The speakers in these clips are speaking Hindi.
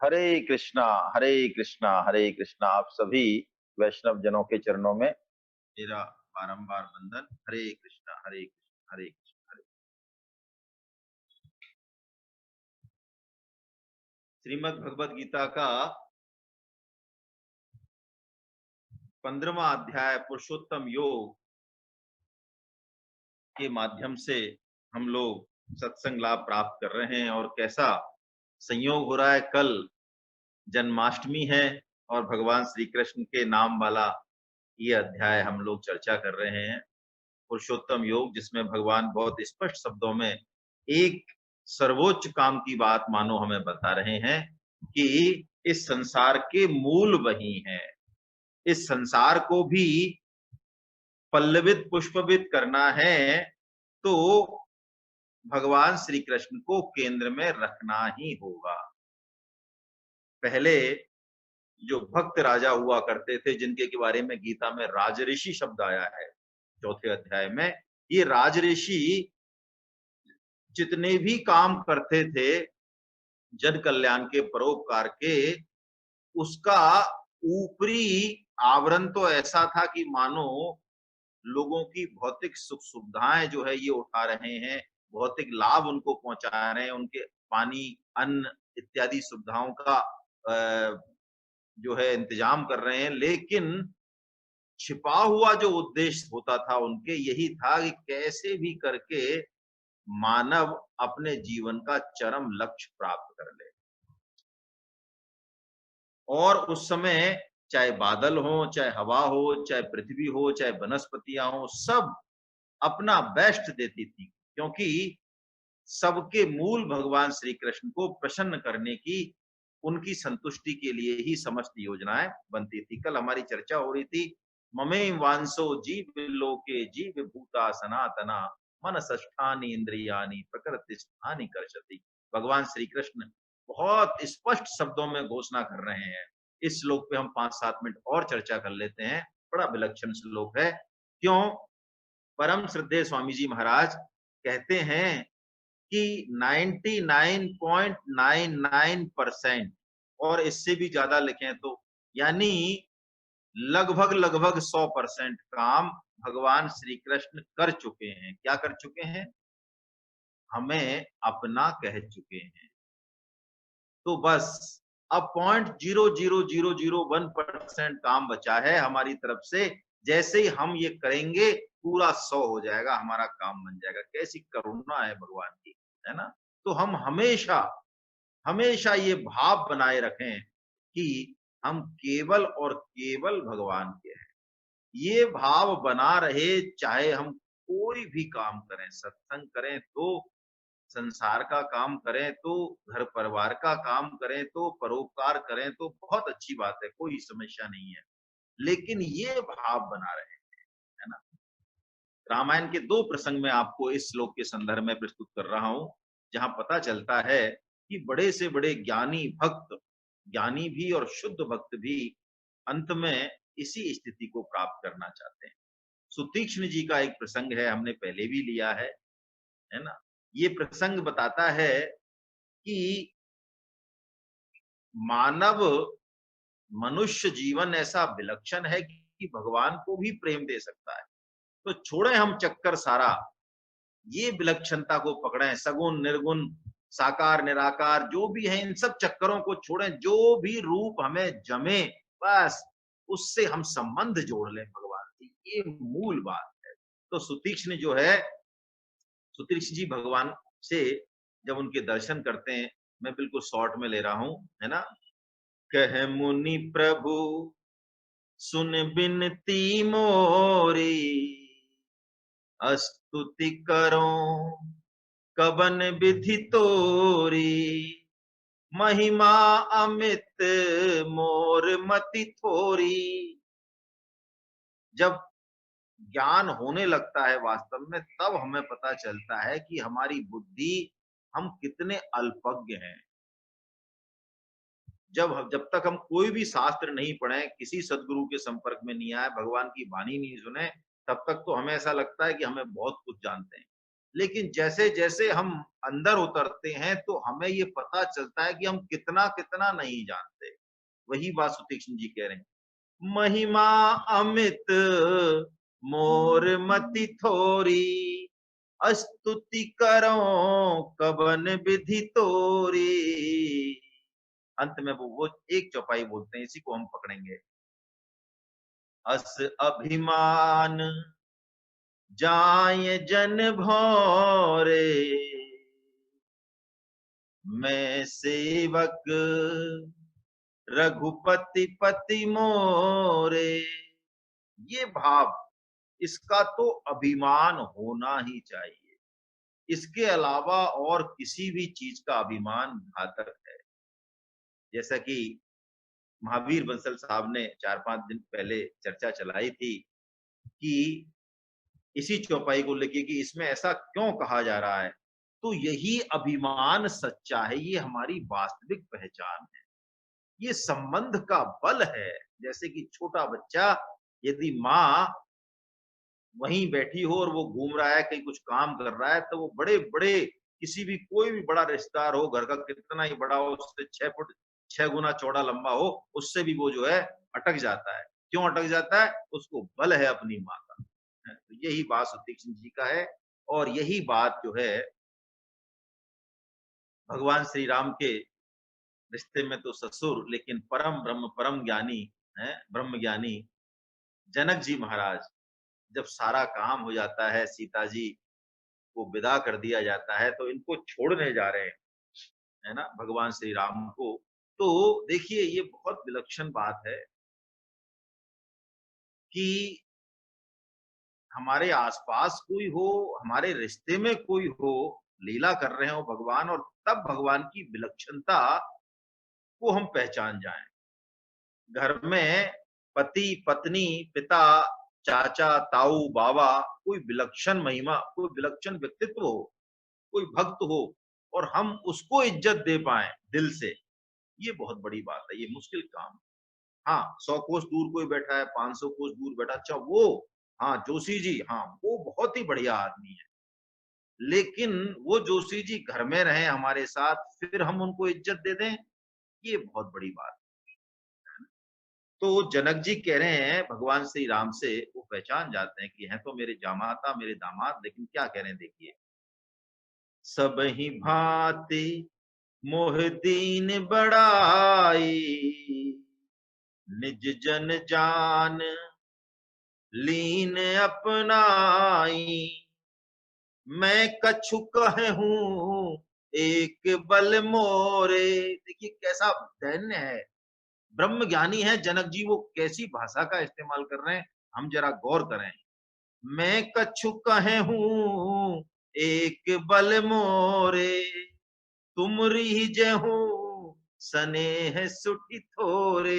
हरे कृष्णा, हरे कृष्णा, हरे कृष्णा। आप सभी वैष्णव जनों के चरणों में मेरा बारंबार वंदन। हरे कृष्णा, हरे कृष्णा, हरे कृष्णा, हरे। श्रीमद् भगवद गीता का 15वां अध्याय पुरुषोत्तम योग के माध्यम से हम लोग सत्संग लाभ प्राप्त कर रहे हैं। और कैसा संयोग हो रहा है, कल जन्माष्टमी है और भगवान श्री कृष्ण के नाम वाला ये अध्याय हम लोग चर्चा कर रहे हैं, पुरुषोत्तम योग, जिसमें भगवान बहुत स्पष्ट शब्दों में एक सर्वोच्च काम की बात मानो हमें बता रहे हैं कि इस संसार के मूल वही हैं। इस संसार को भी पल्लवित पुष्पवित करना है तो भगवान श्री कृष्ण को केंद्र में रखना ही होगा। पहले जो भक्त राजा हुआ करते थे, जिनके के बारे में गीता में राजऋषि शब्द आया है चौथे अध्याय में, ये राजऋषि जितने भी काम करते थे जन कल्याण के, परोपकार के, उसका ऊपरी आवरण तो ऐसा था कि मानो लोगों की भौतिक सुख सुविधाएं जो है ये उठा रहे हैं, भौतिक लाभ उनको पहुंचा रहे हैं, उनके पानी, अन्न इत्यादि सुविधाओं का जो है इंतजाम कर रहे हैं। लेकिन छिपा हुआ जो उद्देश्य होता था उनके, यही था कि कैसे भी करके मानव अपने जीवन का चरम लक्ष्य प्राप्त कर ले। और उस समय चाहे बादल हो, चाहे हवा हो, चाहे पृथ्वी हो, चाहे वनस्पतियां हो, सब अपना बेस्ट देती थी, क्योंकि सबके मूल भगवान श्री कृष्ण को प्रसन्न करने की, उनकी संतुष्टि के लिए ही समस्त योजनाएं बनती थी। कल हमारी चर्चा हो रही थी, ममे वांसो जीव लोके जीव भूता सनातना मन ष्ठानी इंद्रियानी प्रकृति स्थानी कर्षति। भगवान श्री कृष्ण बहुत स्पष्ट शब्दों में घोषणा कर रहे हैं। इस श्लोक पे हम 5-7 मिनट और चर्चा कर लेते हैं। बड़ा विलक्षण श्लोक है। क्यों? परम श्रद्धेय स्वामी जी महाराज कहते हैं कि 99.99% और इससे भी ज्यादा लिखें तो यानी लगभग लगभग 100% काम भगवान श्री कृष्ण कर चुके हैं। क्या कर चुके हैं? हमें अपना कह चुके हैं। तो बस अब 0.00001% काम बचा है हमारी तरफ से। जैसे ही हम ये करेंगे पूरा 100 हो जाएगा, हमारा काम बन जाएगा। कैसी करुणा है भगवान की, है ना? तो हम हमेशा हमेशा ये भाव बनाए रखें कि हम केवल और केवल भगवान के हैं। ये भाव बना रहे, चाहे हम कोई भी काम करें, सत्संग करें तो, संसार का काम करें तो, घर परिवार का काम करें तो, परोपकार करें तो, बहुत अच्छी बात है, कोई समस्या नहीं है। लेकिन ये भाव बना रहे, है ना? रामायण के 2 प्रसंग में आपको इस श्लोक के संदर्भ में प्रस्तुत कर रहा हूं, जहां पता चलता है कि बड़े से बड़े ज्ञानी भक्त, ज्ञानी भी और शुद्ध भक्त भी अंत में इसी स्थिति को प्राप्त करना चाहते हैं। सुतीक्ष्ण जी का एक प्रसंग है, हमने पहले भी लिया है ना? ये प्रसंग बताता है कि मानव, मनुष्य जीवन ऐसा विलक्षण है कि भगवान को भी प्रेम दे सकता है। तो छोड़े हम चक्कर सारा, ये विलक्षणता को पकड़ें, सगुण निर्गुण साकार निराकार जो भी है, इन सब चक्करों को छोड़ें। जो भी रूप हमें जमे, बस उससे हम संबंध जोड़ लें भगवान की, ये मूल बात है। तो सुतीक्ष्ण जो है, सुतीक्ष्ण जी भगवान से जब उनके दर्शन करते हैं, मैं बिल्कुल शॉर्ट में ले रहा हूं, है ना? कह मुनि प्रभु सुन बिनती मोरी, स्तुति करो कबन विधि तोरी, महिमा अमित मोर मति थोरी। जब ज्ञान होने लगता है वास्तव में, तब हमें पता चलता है कि हमारी बुद्धि, हम कितने अल्पज्ञ हैं। जब तक हम कोई भी शास्त्र नहीं पढ़े, किसी सदगुरु के संपर्क में नहीं आए, भगवान की वाणी नहीं सुने, तब तक तो हमें ऐसा लगता है कि हमें बहुत कुछ जानते हैं। लेकिन जैसे जैसे हम अंदर उतरते हैं तो हमें ये पता चलता है कि हम कितना कितना नहीं जानते। वही बात सुतीक्ष्ण जी कह रहे हैं, महिमा अमित मोर मति थोरी, स्तुति करो कबन विधि तोरी। अंत में वो एक चौपाई बोलते हैं, इसी को हम पकड़ेंगे। अस अभिमान जाय जन भोरे, मैं सेवक रघुपति पति मोरे। ये भाव, इसका तो अभिमान होना ही चाहिए। इसके अलावा और किसी भी चीज का अभिमान घातक है। जैसा कि महावीर बंसल साहब ने 4-5 दिन पहले चर्चा चलाई थी कि इसी चौपाई को लेके कि इसमें ऐसा क्यों कहा जा रहा है, तो यही अभिमान सच्चा है, ये हमारी वास्तविक पहचान है, ये संबंध का बल है। जैसे कि छोटा बच्चा, यदि माँ वहीं बैठी हो और वो घूम रहा है, कहीं कुछ काम कर रहा है, तो वो बड़े बड़े किसी भी कोई भी बड़ा रिश्तेदार हो, घर का कितना ही बड़ा हो, उससे 6 फुट 6 गुना चौड़ा लंबा हो, उससे भी वो जो है अटक जाता है। क्यों अटक जाता है? उसको बल है अपनी माँ का। तो यही बात सुतीक्ष्ण जी का है, और यही बात जो है भगवान श्री राम के रिश्ते में तो ससुर, लेकिन परम ब्रह्म परम ज्ञानी है, ब्रह्म ज्ञानी जनक जी महाराज, जब सारा काम हो जाता है, सीता जी को विदा कर दिया जाता है, तो इनको छोड़ने जा रहे हैं, है ना, भगवान श्री राम को। तो देखिए, ये बहुत विलक्षण बात है कि हमारे आसपास कोई हो, हमारे रिश्ते में कोई हो, लीला कर रहे हो भगवान, और तब भगवान की विलक्षणता को हम पहचान जाएं। घर में पति पत्नी पिता चाचा ताऊ बाबा, कोई विलक्षण महिमा, कोई विलक्षण व्यक्तित्व हो, कोई भक्त हो, और हम उसको इज्जत दे पाए दिल से, ये बहुत बड़ी बात है, ये मुश्किल काम है। हाँ, 100 कोस दूर कोई बैठा है, 500 कोस दूर बैठा, अच्छा वो, हाँ जोशी जी, हाँ वो बहुत ही बढ़िया आदमी है, लेकिन वो जोशी जी घर में रहे हमारे साथ, फिर हम उनको इज्जत दे दें, ये बहुत बड़ी बात है। तो जनक जी कह रहे हैं भगवान श्री राम से, वो पहचान जाते हैं कि हैं तो मेरे जामाता, मेरे दामाद, लेकिन क्या कह रहे हैं देखिए, सब ही भांति मोह दीन बड़ाई, निज जन जान लीन अपनाई, मैं कछु कहूँ एक बल मोरे। देखिए कैसा दैन्य है, ब्रह्म ज्ञानी है जनक जी, वो कैसी भाषा का इस्तेमाल कर रहे हैं, हम जरा गौर करें। मैं कछु कहे हूँ एक बल मोरे, तुम रीजहू सनेह सुठी थोरे।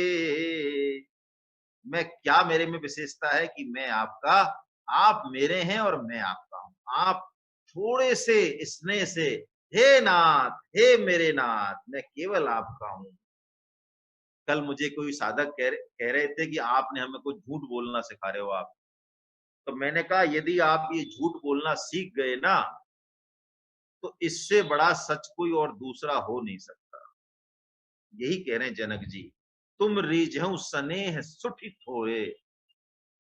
मैं क्या, मेरे में विशेषता है कि मैं आपका, आप मेरे हैं और मैं आपका हूं। आप थोड़े से स्नेह से, हे नाथ, हे मेरे नाथ, मैं केवल आपका हूं। कल मुझे कोई साधक कह रहे थे कि आपने हमें कुछ झूठ बोलना सिखा रहे हो आप। तो मैंने कहा यदि आप ये झूठ बोलना सीख गए ना, तो इससे बड़ा सच कोई और दूसरा हो नहीं सकता। यही कह रहे हैं जनक जी, तुम रिझहु सनेह सुठि थोड़े।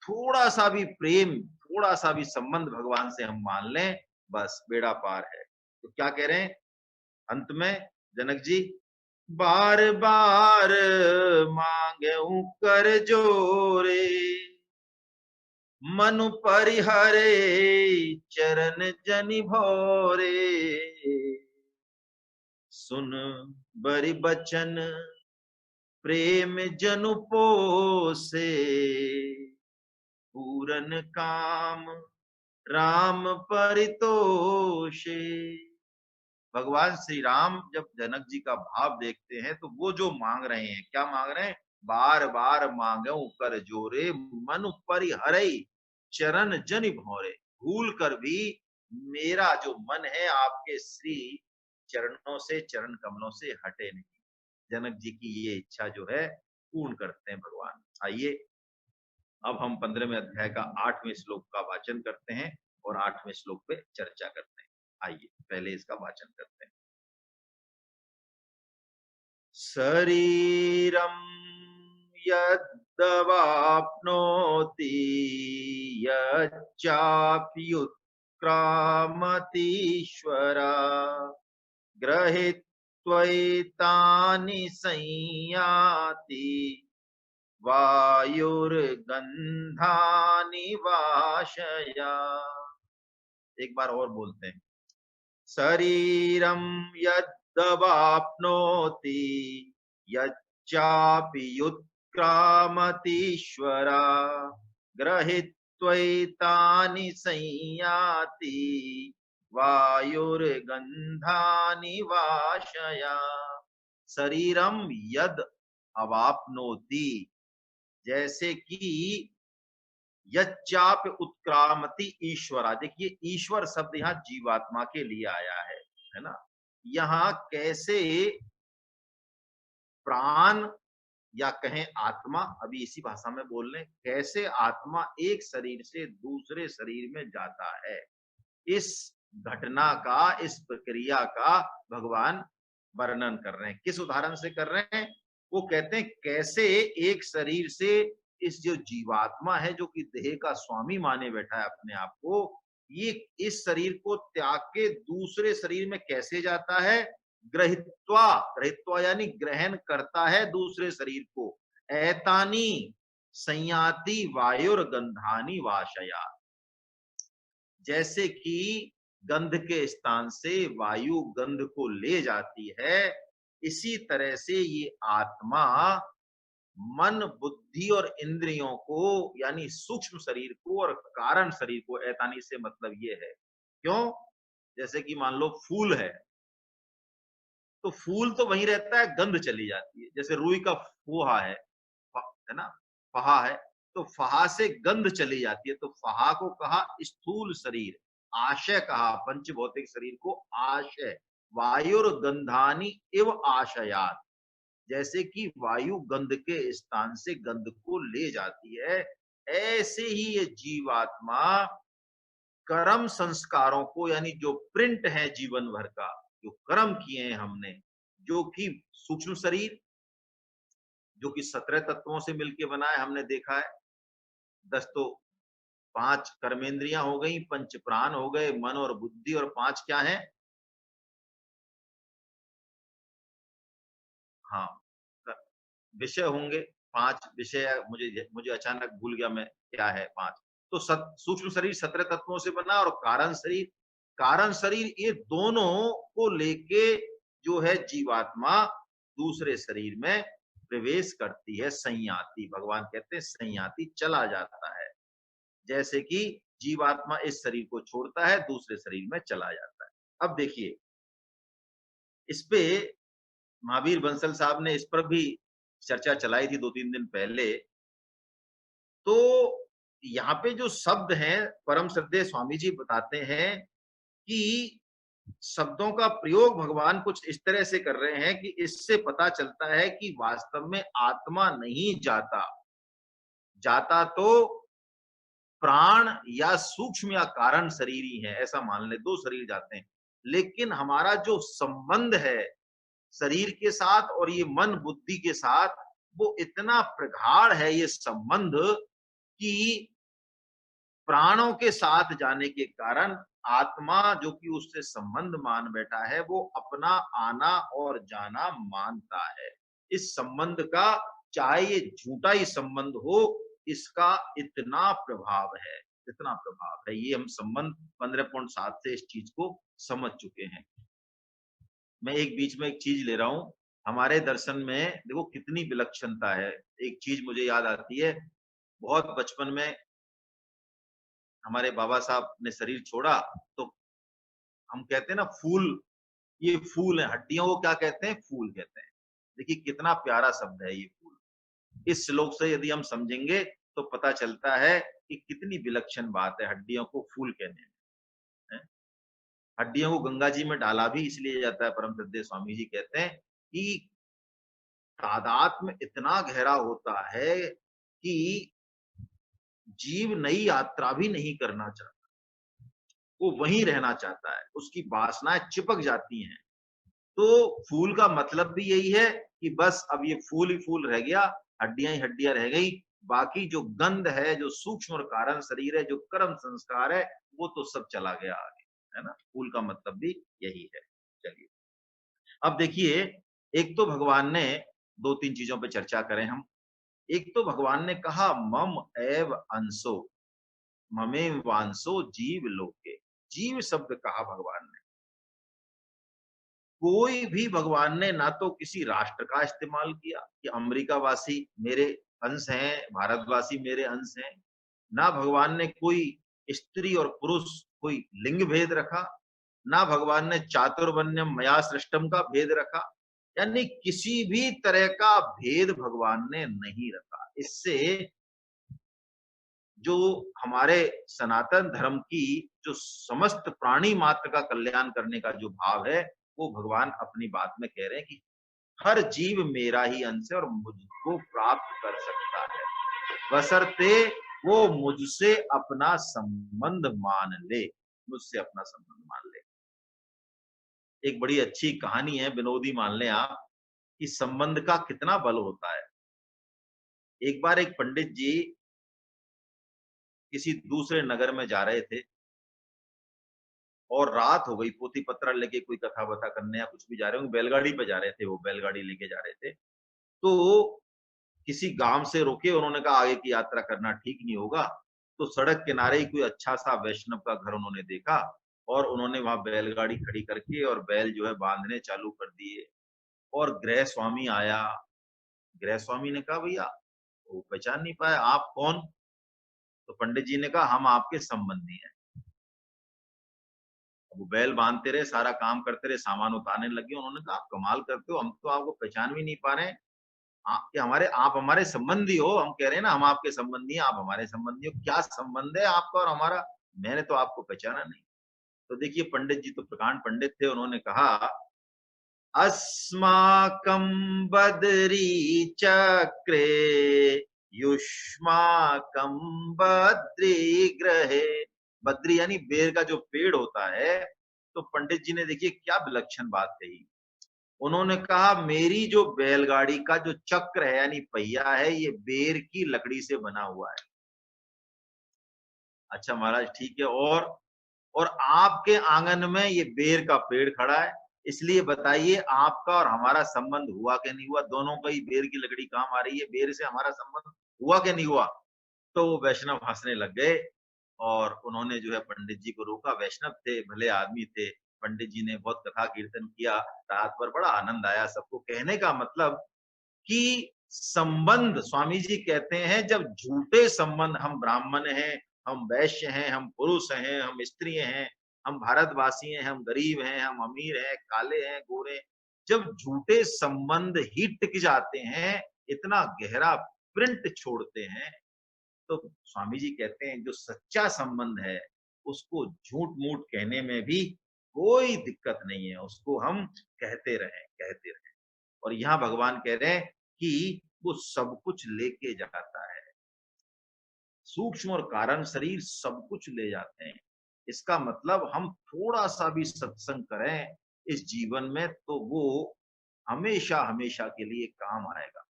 थोड़ा सा भी प्रेम, थोड़ा सा भी संबंध भगवान से हम मान लें, बस बेड़ा पार है। तो क्या कह रहे हैं अंत में जनक जी, बार बार मांगे कर जोरे, मनु परिहरे चरण जनि भोरे, सुन बरि बचन प्रेम जनु पोसे, पूरन काम राम परितोषे। भगवान श्री राम जब जनक जी का भाव देखते हैं, तो वो जो मांग रहे हैं, क्या मांग रहे हैं, बार बार मांगो कर जोरे, मन परिहरई चरण जनि भोरे। भूल कर भी मेरा जो मन है आपके श्री चरणों से, चरण कमलों से हटे नहीं। जनक जी की ये इच्छा जो है पूर्ण करते हैं भगवान। आइए अब हम 15वें अध्याय का 8वें श्लोक का वाचन करते हैं। और 8वें श्लोक पे चर्चा करते हैं। आइए पहले इसका वाचन करते हैं। शरीरम यद्दवाप्नोति यच्चाप्युत्क्रामतीश्वरा गृहीत्वैतानि संयाति वायुर्गन्धानि वाशया। एक बार और बोलते हैं। शरीरम यद्दवाप्नोति यच्चापि युत्क्रामतीश्वरा गृहीत्वैतानि संयाति वायुर्गन्धानि वाशया। शरीरम यद अवाप्नोति, जैसे कि यच्चाप उत्क्रामति ईश्वरा। देखिए ईश्वर शब्द यहाँ जीवात्मा के लिए आया है ना। यहाँ कैसे प्राण या कहें आत्मा, अभी इसी भाषा में बोल रहे, कैसे आत्मा एक शरीर से दूसरे शरीर में जाता है, इस घटना का, इस प्रक्रिया का भगवान वर्णन कर रहे हैं। किस उदाहरण से कर रहे हैं? वो कहते हैं कैसे एक शरीर से इस जो जीवात्मा है, जो कि देह का स्वामी माने बैठा है अपने आप को, ये इस शरीर को त्याग के दूसरे शरीर में कैसे जाता है। ग्रहित्वा, ग्रहित्वा यानी ग्रहण करता है दूसरे शरीर को। एतानी संयाति वायुर्गंधानि वाशया, जैसे कि गंध के स्थान से वायु गंध को ले जाती है, इसी तरह से ये आत्मा मन, बुद्धि और इंद्रियों को, यानी सूक्ष्म शरीर को और कारण शरीर को, एतानी से मतलब ये है। क्यों? जैसे कि मान लो फूल है, तो फूल तो वहीं रहता है, गंध चली जाती है। जैसे रुई का फोहा है ना, फहा है, तो फहा से गंध चली जाती है। तो फहा को कहा स्थूल शरीर, आशय कहा पंच भौतिक शरीर को आशय। वायुर गंधानी इव आशयात, जैसे कि वायु गंध के स्थान से गंध को ले जाती है, ऐसे ही ये जीवात्मा कर्म संस्कारों को, यानी जो प्रिंट है जीवन भर का, जो कर्म किए हैं हमने, जो कि सूक्ष्म शरीर, जो कि 17 तत्वों से मिलकर बना है, हमने देखा है। 10 तो 5 कर्मेंद्रियां हो गई, पंच प्राण हो गए, मन और बुद्धि, और 5 क्या है? हाँ, विषय होंगे। 5 विषय, मुझे अचानक भूल गया मैं क्या है 5। तो सूक्ष्म शरीर 17 तत्वों से बना, और कारण शरीर ये दोनों को लेके जो है जीवात्मा दूसरे शरीर में प्रवेश करती है। संयाति, भगवान कहते हैं संयाति, चला जाता है। जैसे कि जीवात्मा इस शरीर को छोड़ता है, दूसरे शरीर में चला जाता है। अब देखिए इस पे महावीर बंसल साहब ने इस पर भी चर्चा चलाई थी 2-3 दिन पहले। तो यहाँ पे जो शब्द हैं, परम श्रद्धेय स्वामी जी बताते हैं कि शब्दों का प्रयोग भगवान कुछ इस तरह से कर रहे हैं कि इससे पता चलता है कि वास्तव में आत्मा नहीं जाता, जाता तो प्राण या सूक्ष्म या कारण शरीर ही है, ऐसा मान ले। 2 शरीर जाते हैं, लेकिन हमारा जो संबंध है शरीर के साथ और ये मन बुद्धि के साथ, वो इतना प्रगाढ़ है ये संबंध कि प्राणों के साथ जाने के कारण आत्मा जो कि उससे संबंध मान बैठा है, वो अपना आना और जाना मानता है। इस संबंध का, चाहे ये झूठा ही संबंध हो, इसका इतना प्रभाव है, इतना प्रभाव है। ये हम संबंध 15.7 से इस चीज को समझ चुके हैं। मैं एक बीच में एक चीज ले रहा हूं। हमारे दर्शन में देखो कितनी विलक्षणता है। एक चीज मुझे याद आती है, बहुत बचपन में हमारे बाबा साहब ने शरीर छोड़ा, तो हम कहते हैं ना फूल, ये फूल है, हड्डियों को क्या कहते हैं? फूल कहते हैं। देखिए कितना प्यारा शब्द है ये फूल। इस श्लोक से यदि हम समझेंगे तो पता चलता है कि कितनी विलक्षण बात है हड्डियों को फूल कहने में। हड्डियों को गंगा जी में डाला भी इसलिए जाता है, परम श्रद्धेय स्वामी जी कहते हैं कि तादात्म्य इतना गहरा होता है कि जीव नई यात्रा भी नहीं करना चाहता। वो वहीं रहना चाहता है, उसकी वासनाएं चिपक जाती हैं। तो फूल का मतलब भी यही है कि बस अब ये फूल ही फूल रह गया, हड्डियां ही हड्डियां रह गई, बाकी जो गंध है, जो सूक्ष्म और कारण शरीर है, जो कर्म संस्कार है, वो तो सब चला गया आगे, है ना? फूल का मतलब भी यही है। चलिए, अब देखिए, एक तो भगवान ने 2-3 चीजों पे चर्चा करें हम। एक तो भगवान ने कहा मम एव अंशो, ममेव वांसो जीव लोके। जीव शब्द कहा भगवान ने। कोई भी भगवान ने ना तो किसी राष्ट्र का इस्तेमाल किया कि अमेरिका वासी मेरे अंश हैं, भारतवासी मेरे अंश हैं। ना भगवान ने कोई स्त्री और पुरुष कोई लिंग भेद रखा, ना भगवान ने चातुर्वर्ण्यम मया सृष्टम का भेद रखा। यानी किसी भी तरह का भेद भगवान ने नहीं रखा। इससे जो हमारे सनातन धर्म की जो समस्त प्राणी मात्र का कल्याण करने का जो भाव है, वो भगवान अपनी बात में कह रहे हैं कि हर जीव मेरा ही अंश है और मुझको प्राप्त कर सकता है, बशर्ते वो मुझसे अपना संबंध मान ले, मुझसे अपना संबंध मान ले। एक बड़ी अच्छी कहानी है, विनोदी मान लें आप, कि संबंध का कितना बल होता है। एक बार एक पंडित जी किसी दूसरे नगर में जा रहे थे और रात हो गई, पोथी पत्रा लेके कोई कथा वथा करने या कुछ भी जा रहे होंगे, बैलगाड़ी पे जा रहे थे, वो बैलगाड़ी लेके जा रहे थे। तो किसी गांव से रुके, उन्होंने कहा आगे की यात्रा करना ठीक नहीं होगा। तो सड़क किनारे ही कोई अच्छा सा वैष्णव का घर उन्होंने देखा और उन्होंने वहां बैलगाड़ी खड़ी करके और बैल जो है बांधने चालू कर दिए। और गृह स्वामी आया। गृह स्वामी ने कहा भैया, वो पहचान नहीं पाया, आप कौन? तो पंडित जी ने कहा हम आपके संबंधी हैं। वो बैल बांधते रहे, सारा काम करते रहे, सामान उतारने लगे। उन्होंने कहा आप कमाल करते हो, हम तो आपको पहचान भी नहीं पा रहे हैं। कि हमारे आप हमारे संबंधी हो, हम कह रहे हैं ना हम आपके संबंधी हैं, आप हमारे संबंधी हो, क्या संबंध है आपका और हमारा? मैंने तो आपको पहचाना नहीं। तो देखिए, पंडित जी तो प्रकांड पंडित थे, उन्होंने कहा अस्माकं बदरी चक्रे युष्माकं बद्री ग्रहे। बद्री यानी बेर का जो पेड़ होता है। तो पंडित जी ने देखिए क्या विलक्षण बात कही। उन्होंने कहा मेरी जो बैलगाड़ी का जो चक्र है यानी पहिया है, ये बेर की लकड़ी से बना हुआ है। अच्छा महाराज ठीक है, और आपके आंगन में ये बेर का पेड़ खड़ा है, इसलिए बताइए आपका और हमारा संबंध हुआ कि नहीं हुआ? दोनों का ही बेर की लकड़ी काम आ रही है, बेर से हमारा संबंध हुआ कि नहीं हुआ? तो वो वैष्णव हंसने लग गए और उन्होंने जो है पंडित जी को रोका। वैष्णव थे, भले आदमी थे। पंडित जी ने बहुत कथा कीर्तन किया, रात भर बड़ा आनंद आया सबको। कहने का मतलब कि संबंध, स्वामी जी कहते हैं जब झूठे संबंध, हम ब्राह्मण हैं, हम वैश्य हैं, हम पुरुष हैं, हम स्त्री हैं, हम भारतवासी हैं, हम गरीब हैं, हम अमीर हैं, काले हैं, गोरे हैं, जब झूठे संबंध ही टिक जाते हैं, इतना गहरा प्रिंट छोड़ते हैं, तो स्वामी जी कहते हैं जो सच्चा संबंध है उसको झूठ मूठ कहने में भी कोई दिक्कत नहीं है, उसको हम कहते रहें। और यहाँ भगवान कह रहे हैं कि वो सब कुछ लेके जाता है, सूक्ष्म और कारण शरीर सब कुछ ले जाते हैं। इसका मतलब हम थोड़ा सा भी सत्संग करें इस जीवन में तो वो हमेशा हमेशा के लिए काम आएगा।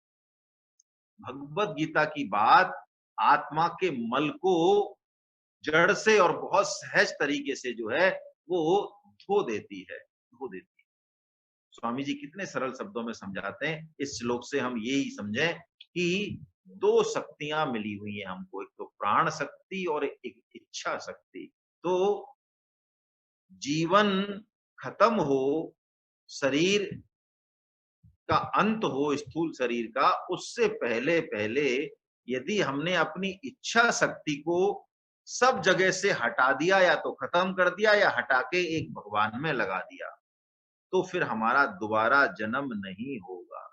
भगवत गीता की बात आत्मा के मल को जड़ से और बहुत सहज तरीके से जो है वो धो देती है। स्वामी जी कितने सरल शब्दों में समझाते हैं। इस श्लोक से हम यही समझें कि दो शक्तियां मिली हुई हैं हमको, एक तो प्राण शक्ति और एक इच्छा शक्ति। तो जीवन खत्म हो, शरीर का अंत हो, स्थूल शरीर का, उससे पहले पहले यदि हमने अपनी इच्छा शक्ति को सब जगह से हटा दिया या तो खत्म कर दिया या हटा के एक भगवान में लगा दिया, तो फिर हमारा दोबारा जन्म नहीं होगा।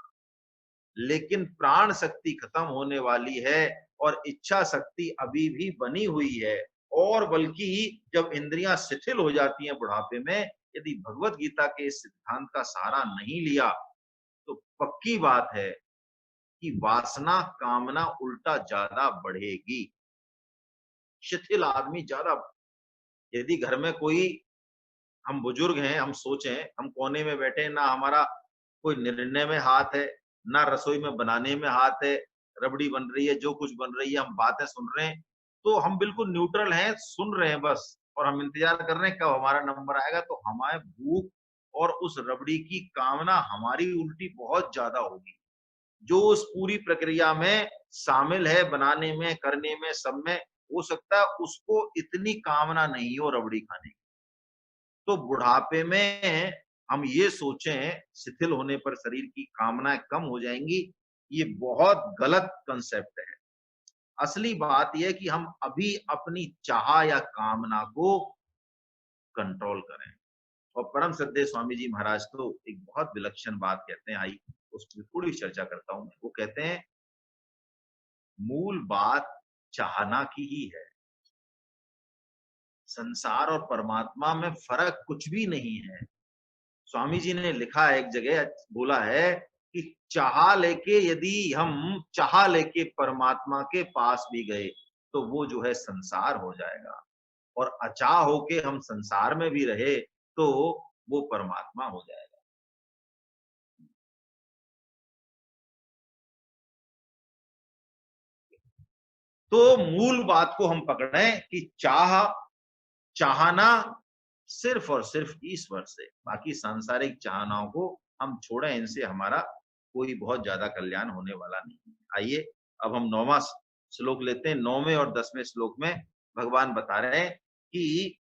लेकिन प्राण शक्ति खत्म होने वाली है और इच्छा शक्ति अभी भी बनी हुई है। और बल्कि जब इंद्रियां शिथिल हो जाती हैं बुढ़ापे में, यदि भगवत गीता के इस सिद्धांत का सहारा नहीं लिया तो पक्की बात है कि वासना कामना उल्टा ज्यादा बढ़ेगी। शिथिल आदमी ज्यादा यदि घर में कोई, हम बुजुर्ग हैं, हम सोचें, हम कोने में बैठे हैं, ना हमारा कोई निर्णय में हाथ है, ना रसोई में बनाने में हाथ है, रबड़ी बन रही है, जो कुछ बन रही है, हम बातें सुन रहे हैं, तो हम बिल्कुल न्यूट्रल हैं, सुन रहे हैं बस, और हम इंतजार कर रहे हैं कब हमारा नंबर आएगा, तो हमारे भूख और उस रबड़ी की कामना हमारी उल्टी बहुत ज्यादा होगी। जो उस पूरी प्रक्रिया में शामिल है, बनाने में, करने में, सब में, हो सकता है उसको इतनी कामना नहीं हो रबड़ी खाने की। तो बुढ़ापे में हम ये सोचें शिथिल होने पर शरीर की कामनाएं कम हो जाएंगी, ये बहुत गलत कंसेप्ट है। असली बात यह है कि हम अभी अपनी चाह या कामना को कंट्रोल करें। और परम श्रद्धेय स्वामी जी महाराज तो एक बहुत विलक्षण बात कहते हैं, आई उस पर थोड़ी चर्चा करता हूं। वो कहते हैं मूल बात चाहना की ही है। संसार और परमात्मा में फर्क कुछ भी नहीं है। स्वामी जी ने लिखा है एक जगह, बोला है कि चाह लेके परमात्मा के पास भी गए तो वो जो है संसार हो जाएगा, और अचाह होके हम संसार में भी रहे तो वो परमात्मा हो जाएगा। तो मूल बात को हम पकड़ें कि चाहना सिर्फ और सिर्फ ईश्वर से, बाकी सांसारिक चाहनाओं को हम छोड़ें, इनसे हमारा कोई बहुत ज्यादा कल्याण होने वाला नहीं। आइए अब हम 9वां श्लोक लेते हैं। 9वें और 10वें श्लोक में भगवान बता रहे हैं कि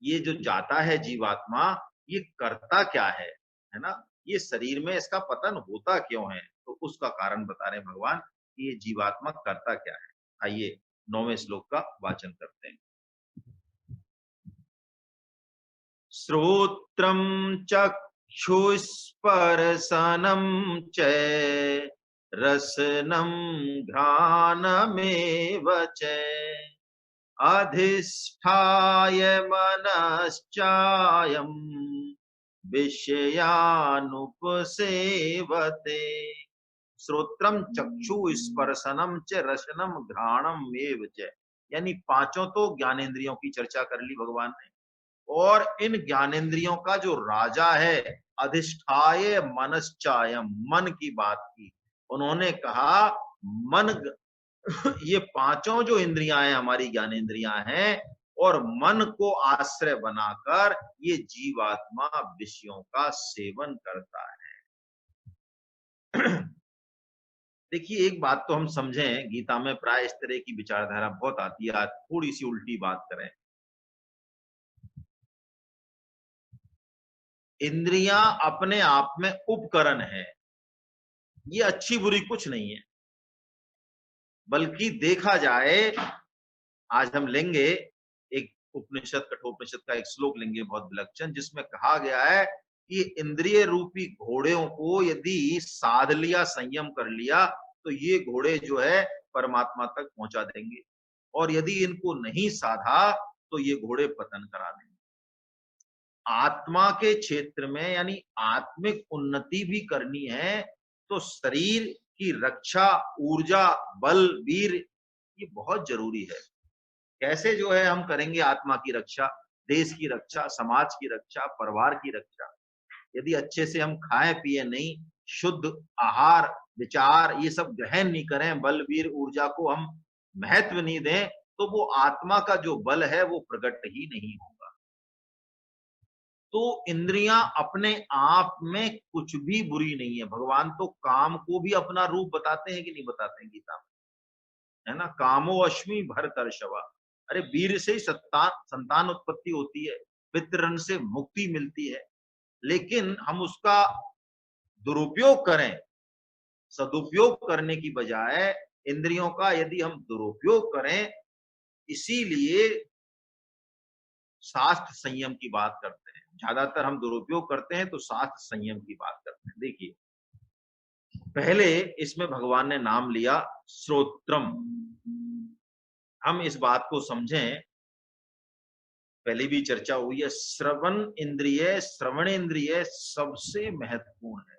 ये जो जाता है जीवात्मा, ये करता क्या है ना, ये शरीर में इसका पतन होता क्यों है, तो उसका कारण बता रहे हैं भगवान कि ये जीवात्मा करता क्या है। आइए 9वें श्लोक का वाचन करते हैं। श्रोत्रं चक्षुस्पर्शनं च रसनं घ्राणमेव च अधिष्ठाय मनश्चायं विषयानुपसेवते। श्रोत्रम चक्षु स्पर्शनम च रसनम घ्राणम एव च, यानी पांचों तो ज्ञानेंद्रियों की चर्चा कर ली भगवान ने, और इन ज्ञानेंद्रियों का जो राजा है, अधिष्ठाय मनश्चायम, मन की बात की उन्होंने कहा। मन ये पांचों जो इंद्रियां हैं हमारी ज्ञानेंद्रियां हैं, और मन को आश्रय बनाकर ये जीवात्मा विषयों का सेवन करता है। देखिए एक बात तो हम समझें, गीता में प्राय इस तरह की विचारधारा बहुत आती है, थोड़ी सी उल्टी बात करें। इंद्रियां अपने आप में उपकरण है, ये अच्छी बुरी कुछ नहीं है, बल्कि देखा जाए, आज हम लेंगे एक उपनिषद, कठोपनिषद का एक श्लोक लेंगे बहुत विलक्षण, जिसमें कहा गया है कि इंद्रिय रूपी घोड़ों को यदि साध लिया, संयम कर लिया, तो ये घोड़े जो है परमात्मा तक पहुंचा देंगे, और यदि इनको नहीं साधा तो ये घोड़े पतन करा देंगे। आत्मा के क्षेत्र में यानी आत्मिक उन्नति भी करनी है तो शरीर की रक्षा, ऊर्जा, बल, वीर, ये बहुत जरूरी है। कैसे जो है हम करेंगे आत्मा की रक्षा, देश की रक्षा, समाज की रक्षा, परिवार की रक्षा? यदि अच्छे से हम खाएं पिए नहीं, शुद्ध आहार विचार ये सब ग्रहण नहीं करें, बल वीर ऊर्जा को हम महत्व नहीं दें, तो वो आत्मा का जो बल है वो प्रकट ही नहीं होगा। तो इंद्रियां अपने आप में कुछ भी बुरी नहीं है। भगवान तो काम को भी अपना रूप बताते हैं कि नहीं बताते हैं गीता में, है ना, कामो अश्मि भरतर्षवा। अरे वीर से ही संतान उत्पत्ति होती है, पितृण से मुक्ति मिलती है, लेकिन हम उसका दुरुपयोग करें, सदुपयोग करने की बजाय इंद्रियों का यदि हम दुरुपयोग करें, इसीलिए शास्त्र संयम की बात करते हैं। ज्यादातर हम दुरुपयोग करते हैं तो शास्त्र संयम की बात करते हैं। देखिए पहले इसमें भगवान ने नाम लिया श्रोत्रम। हम इस बात को समझें, पहले भी चर्चा हुई है, श्रवण इंद्रिय सबसे महत्वपूर्ण है,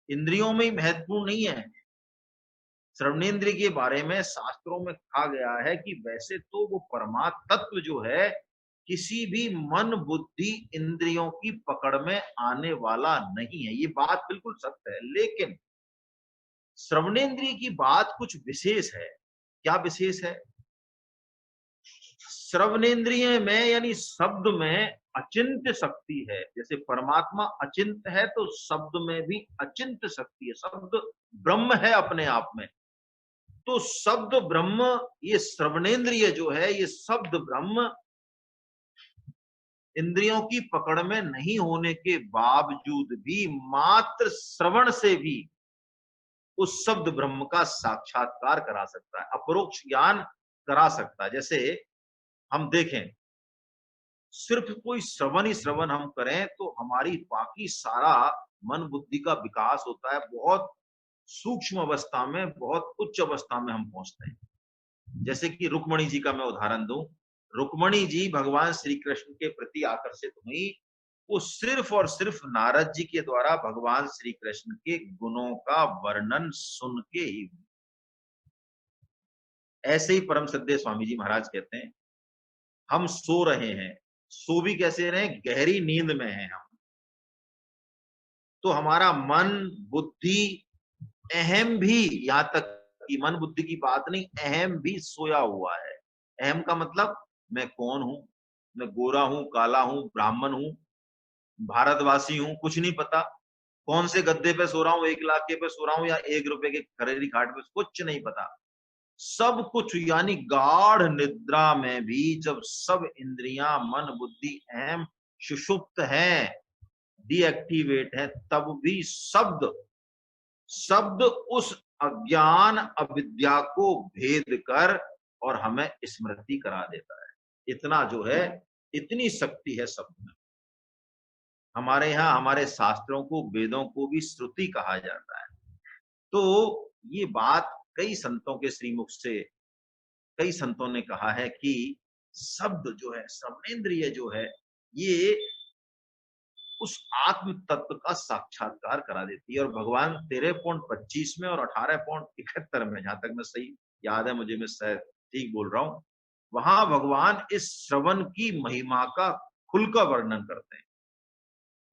इंद्रियों में ही महत्वपूर्ण नहीं है। श्रवणेन्द्रिय के बारे में शास्त्रों में कहा गया है कि वैसे तो वो परमात्म तत्व जो है किसी भी मन बुद्धि इंद्रियों की पकड़ में आने वाला नहीं है, ये बात बिल्कुल सत्य है। लेकिन श्रवणेन्द्रिय की बात कुछ विशेष है। क्या विशेष है? श्रवणेन्द्रिय में यानी शब्द में अचिंत्य शक्ति है। जैसे परमात्मा अचिंत्य है तो शब्द में भी अचिंत्य शक्ति है। शब्द ब्रह्म है अपने आप में। तो शब्द ब्रह्म, ये श्रवणेन्द्रिय जो है, ये शब्द ब्रह्म इंद्रियों की पकड़ में नहीं होने के बावजूद भी मात्र श्रवण से भी उस शब्द ब्रह्म का साक्षात्कार करा सकता है, अपरोक्ष ज्ञान करा सकता है। जैसे हम देखें, सिर्फ कोई श्रवण ही श्रवण हम करें तो हमारी बाकी सारा मन बुद्धि का विकास होता है। बहुत सूक्ष्म अवस्था में, बहुत उच्च अवस्था में हम पहुंचते हैं। जैसे कि रुक्मणी जी का मैं उदाहरण दूं। रुक्मणी जी भगवान श्री कृष्ण के प्रति आकर्षित हुई, वो सिर्फ और सिर्फ नारद जी के द्वारा भगवान श्री कृष्ण के गुणों का वर्णन सुन के ही हुई। ऐसे ही परम श्रद्धेय स्वामी जी महाराज कहते हैं, हम सो रहे हैं, सो भी कैसे रहे? गहरी नींद में हैं हम, तो हमारा मन बुद्धि अहम भी, यहां तक कि मन बुद्धि की बात नहीं, अहम भी सोया हुआ है। अहम का मतलब मैं कौन हूं, मैं गोरा हूं, काला हूं, ब्राह्मण हूं, भारतवासी हूं, कुछ नहीं पता। कौन से गद्दे पे सो रहा हूं, 1 लाख के पे सो रहा हूं या 1 रुपए के खरीदी खाट पे, कुछ नहीं पता। सब कुछ यानी गाढ़ निद्रा में भी जब सब इंद्रियां मन बुद्धि अहम सुषुप्त हैं, डीएक्टिवेट है, तब भी शब्द शब्द उस अज्ञान अविद्या को भेद कर और हमें स्मृति करा देता है। इतना जो है, इतनी शक्ति है शब्द में। हमारे यहाँ हमारे शास्त्रों को, वेदों को भी श्रुति कहा जाता है। तो ये बात कई संतों के श्रीमुख से, कई संतों ने कहा है कि शब्द जो है, श्रवणेन्द्रिय जो है, ये उस आत्म तत्व का साक्षात्कार करा देती है। और भगवान 13.25 में और 18.71 में, जहां तक मैं सही याद है मुझे, मैं शायद ठीक बोल रहा हूं, वहां भगवान इस श्रवण की महिमा का खुलकर वर्णन करते हैं।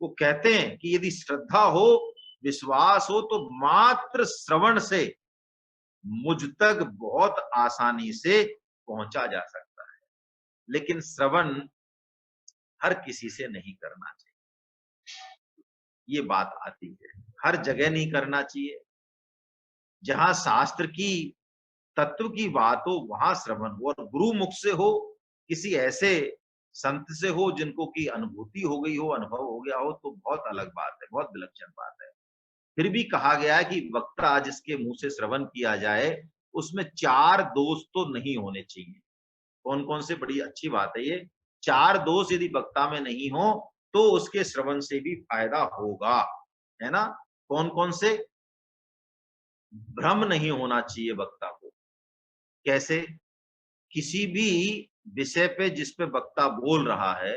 वो कहते हैं कि यदि श्रद्धा हो, विश्वास हो, तो मात्र श्रवण से मुझ तक बहुत आसानी से पहुंचा जा सकता है। लेकिन श्रवण हर किसी से नहीं करना चाहिए, ये बात आती है। हर जगह नहीं करना चाहिए। जहां शास्त्र की, तत्व की बात हो, वहां श्रवण हो, और गुरु मुख से हो, किसी ऐसे संत से हो जिनको की अनुभूति हो गई हो, अनुभव हो गया हो, तो बहुत अलग बात है, बहुत विलक्षण बात है। फिर भी कहा गया है कि वक्ता जिसके मुंह से श्रवण किया जाए, उसमें 4 दोष तो नहीं होने चाहिए। कौन कौन से? बड़ी अच्छी बात है ये। 4 दोष यदि वक्ता में नहीं हो तो उसके श्रवण से भी फायदा होगा, है ना? कौन कौन से? भ्रम नहीं होना चाहिए वक्ता को। कैसे? किसी भी विषय पे जिस पे वक्ता बोल रहा है,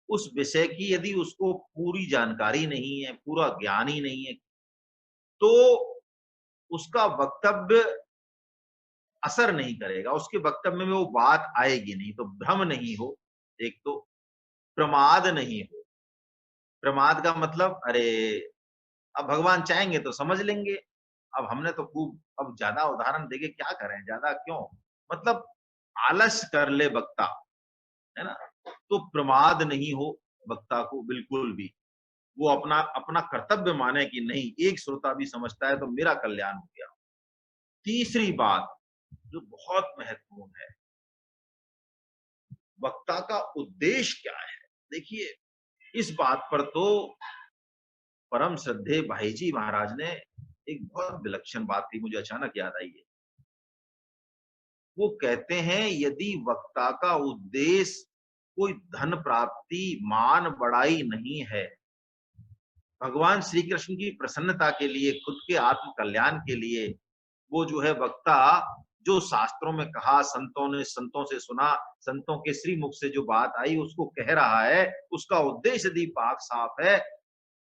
उस विषय की यदि उसको पूरी जानकारी नहीं है, पूरा ज्ञान ही नहीं है, तो उसका वक्तव्य असर नहीं करेगा, उसके वक्तव्य में वो बात आएगी नहीं। तो भ्रम नहीं हो, एक तो प्रमाद नहीं हो। प्रमाद का मतलब, अरे अब भगवान चाहेंगे तो समझ लेंगे, अब हमने तो खूब, अब ज्यादा उदाहरण देके क्या करें, ज्यादा क्यों, मतलब आलस कर ले वक्ता, है ना? तो प्रमाद नहीं हो वक्ता को बिल्कुल भी। वो अपना अपना कर्तव्य माने कि नहीं, एक श्रोता भी समझता है तो मेरा कल्याण हो गया। तीसरी बात जो बहुत महत्वपूर्ण है, वक्ता का उद्देश्य क्या है? देखिए, इस बात पर तो परम श्रद्धेय भाई जी महाराज ने एक बहुत विलक्षण बात थी, मुझे अचानक याद आई है। वो कहते हैं, यदि वक्ता का उद्देश्य कोई धन प्राप्ति, मान बढ़ाई नहीं है, भगवान श्री कृष्ण की प्रसन्नता के लिए, खुद के आत्म कल्याण के लिए, वो जो है वक्ता, जो शास्त्रों में कहा, संतों ने, संतों से सुना, संतों के श्री मुख से जो बात आई उसको कह रहा है, उसका उद्देश्य यदि पाक साफ है,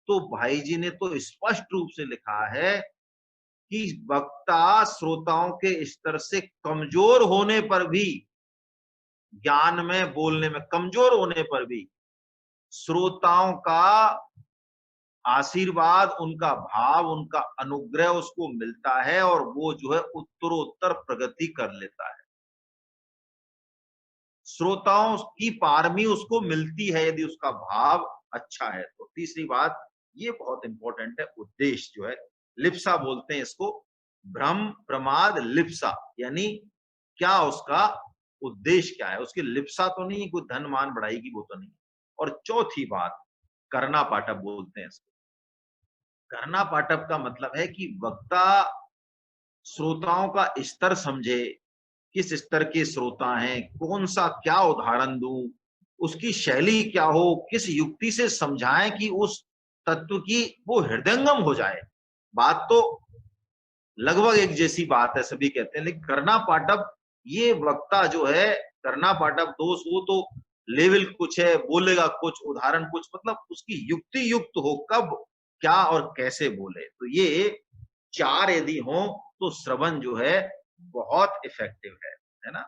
तो भाई जी ने तो स्पष्ट रूप से लिखा है कि वक्ता श्रोताओं के स्तर से कमजोर होने पर भी, ज्ञान में बोलने में कमजोर होने पर भी श्रोताओं का आशीर्वाद, उनका भाव, उनका अनुग्रह उसको मिलता है और वो जो है उत्तरोत्तर प्रगति कर लेता है। श्रोताओं की पारमी उसको मिलती है यदि उसका भाव अच्छा है तो। तीसरी बात, ये बहुत इंपॉर्टेंट है, उद्देश्य जो है, लिप्सा बोलते हैं इसको, भ्रम प्रमाद लिप्सा, यानी क्या उसका उद्देश्य क्या है, उसकी लिप्सा तो नहीं कोई धन मान बढ़ाई की, वो तो नहीं। और चौथी बात, करना पाठक बोलते हैं इसको। करना पाठक का मतलब है कि वक्ता श्रोताओं का स्तर समझे, किस स्तर के श्रोता हैं, कौन सा क्या उदाहरण दूं, उसकी शैली क्या हो, किस युक्ति से समझाएं कि उस तत्व की वो हृदयंगम हो जाए। बात तो लगभग एक जैसी बात है, सभी कहते हैं, लेकिन करना पाठक, ये वक्ता जो है करना पाठक दोष, वो तो लेवल कुछ है, बोलेगा कुछ, उदाहरण कुछ, मतलब उसकी युक्ति युक्त हो, कब क्या और कैसे बोले। तो ये चार यदि हो तो श्रवण जो है बहुत इफेक्टिव है ना।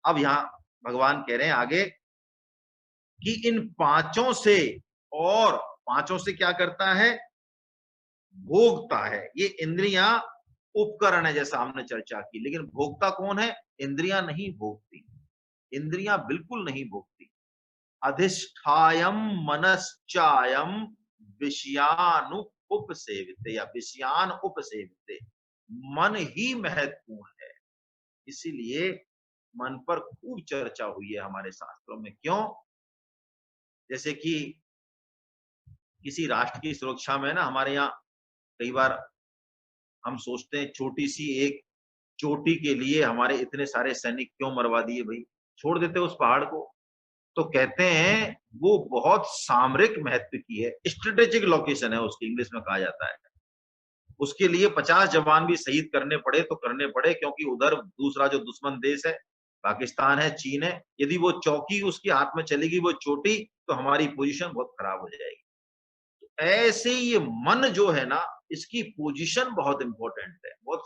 अब यहाँ भगवान कह रहे हैं आगे कि इन पांचों से, और पांचों से क्या करता है, भोगता है। ये इंद्रियां उपकरण है जैसा हमने चर्चा की, लेकिन भोगता कौन है, इंद्रियां नहीं भोगती, इंद्रियां बिल्कुल नहीं भोगती। अधिष्ठायम मनश्चायम विषयानु उपसेविते, या विषयान उपसेविते, मन ही महत्वपूर्ण है। इसीलिए मन पर खूब चर्चा हुई है हमारे शास्त्रों में। क्यों? जैसे कि किसी राष्ट्र की सुरक्षा में ना, हमारे यहाँ कई बार हम सोचते हैं छोटी सी एक चोटी के लिए हमारे इतने सारे सैनिक क्यों मरवा दिए भाई, छोड़ देते उस पहाड़ को। तो कहते हैं वो बहुत सामरिक महत्व की है, स्ट्रेटेजिक लोकेशन है उसकी, इंग्लिश में कहा जाता है। उसके लिए 50 जवान भी शहीद करने पड़े तो करने पड़े, क्योंकि उधर दूसरा जो दुश्मन देश है, पाकिस्तान है, चीन है, यदि वो चौकी उसके हाथ में चलेगी, वो चोटी, तो हमारी पोजीशन बहुत खराब हो जाएगी। तो ऐसे ये मन जो है ना, इसकी पोजीशन बहुत इंपॉर्टेंट है, बहुत।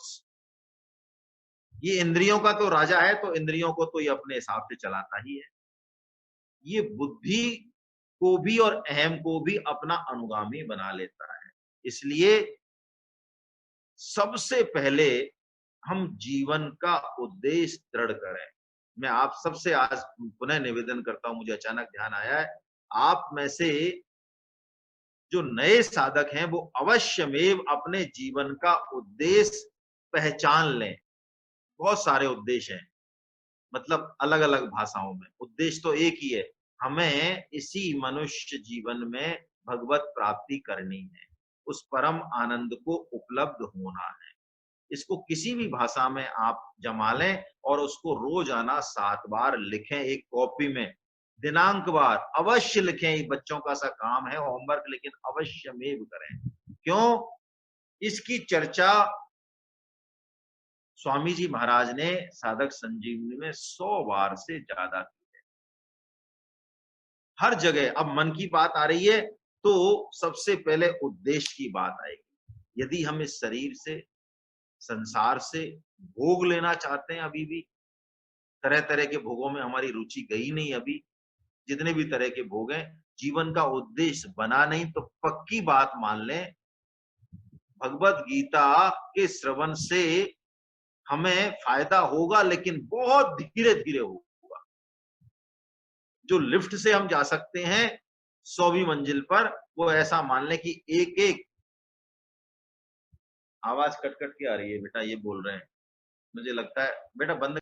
ये इंद्रियों का तो राजा है, तो इंद्रियों को तो ये अपने हिसाब से चलाता ही है। ये बुद्धि को भी और अहम को भी अपना अनुगामी बना लेता है। इसलिए सबसे पहले हम जीवन का उद्देश्य दृढ़ करें। मैं आप सबसे आज पुनः निवेदन करता हूं, मुझे अचानक ध्यान आया है, आप में से जो नए साधक हैं वो अवश्यमेव अपने जीवन का उद्देश्य पहचान लें। बहुत सारे उद्देश्य हैं, मतलब अलग अलग भाषाओं में, उद्देश्य तो एक ही है, हमें इसी मनुष्य जीवन में भगवत प्राप्ति करनी है, उस परम आनंद को उपलब्ध होना है। इसको किसी भी भाषा में आप जमा लें और उसको रोजाना 7 बार लिखें एक कॉपी में, दिनांकवार अवश्य लिखें। बच्चों का सा काम है होमवर्क, लेकिन अवश्यमेव करें। क्यों? इसकी चर्चा स्वामी जी महाराज ने साधक संजीवनी में 100 बार से ज्यादा की है, हर जगह। अब मन की बात आ रही है तो सबसे पहले उद्देश्य की बात आएगी। यदि हम इस शरीर से, संसार से भोग लेना चाहते हैं, अभी भी तरह तरह के भोगों में हमारी रुचि गई नहीं, अभी जितने भी तरह के भोग हैं, जीवन का उद्देश्य बना नहीं, तो पक्की बात मान लें, भगवत गीता के श्रवण से हमें फायदा होगा, लेकिन बहुत धीरे धीरे होगा। जो लिफ्ट से हम जा सकते हैं 100वीं मंजिल पर, वो ऐसा मान लें कि एक एक, आवाज कट कट के आ रही है बेटा, ये बोल रहे हैं, मुझे लगता है बेटा बंद।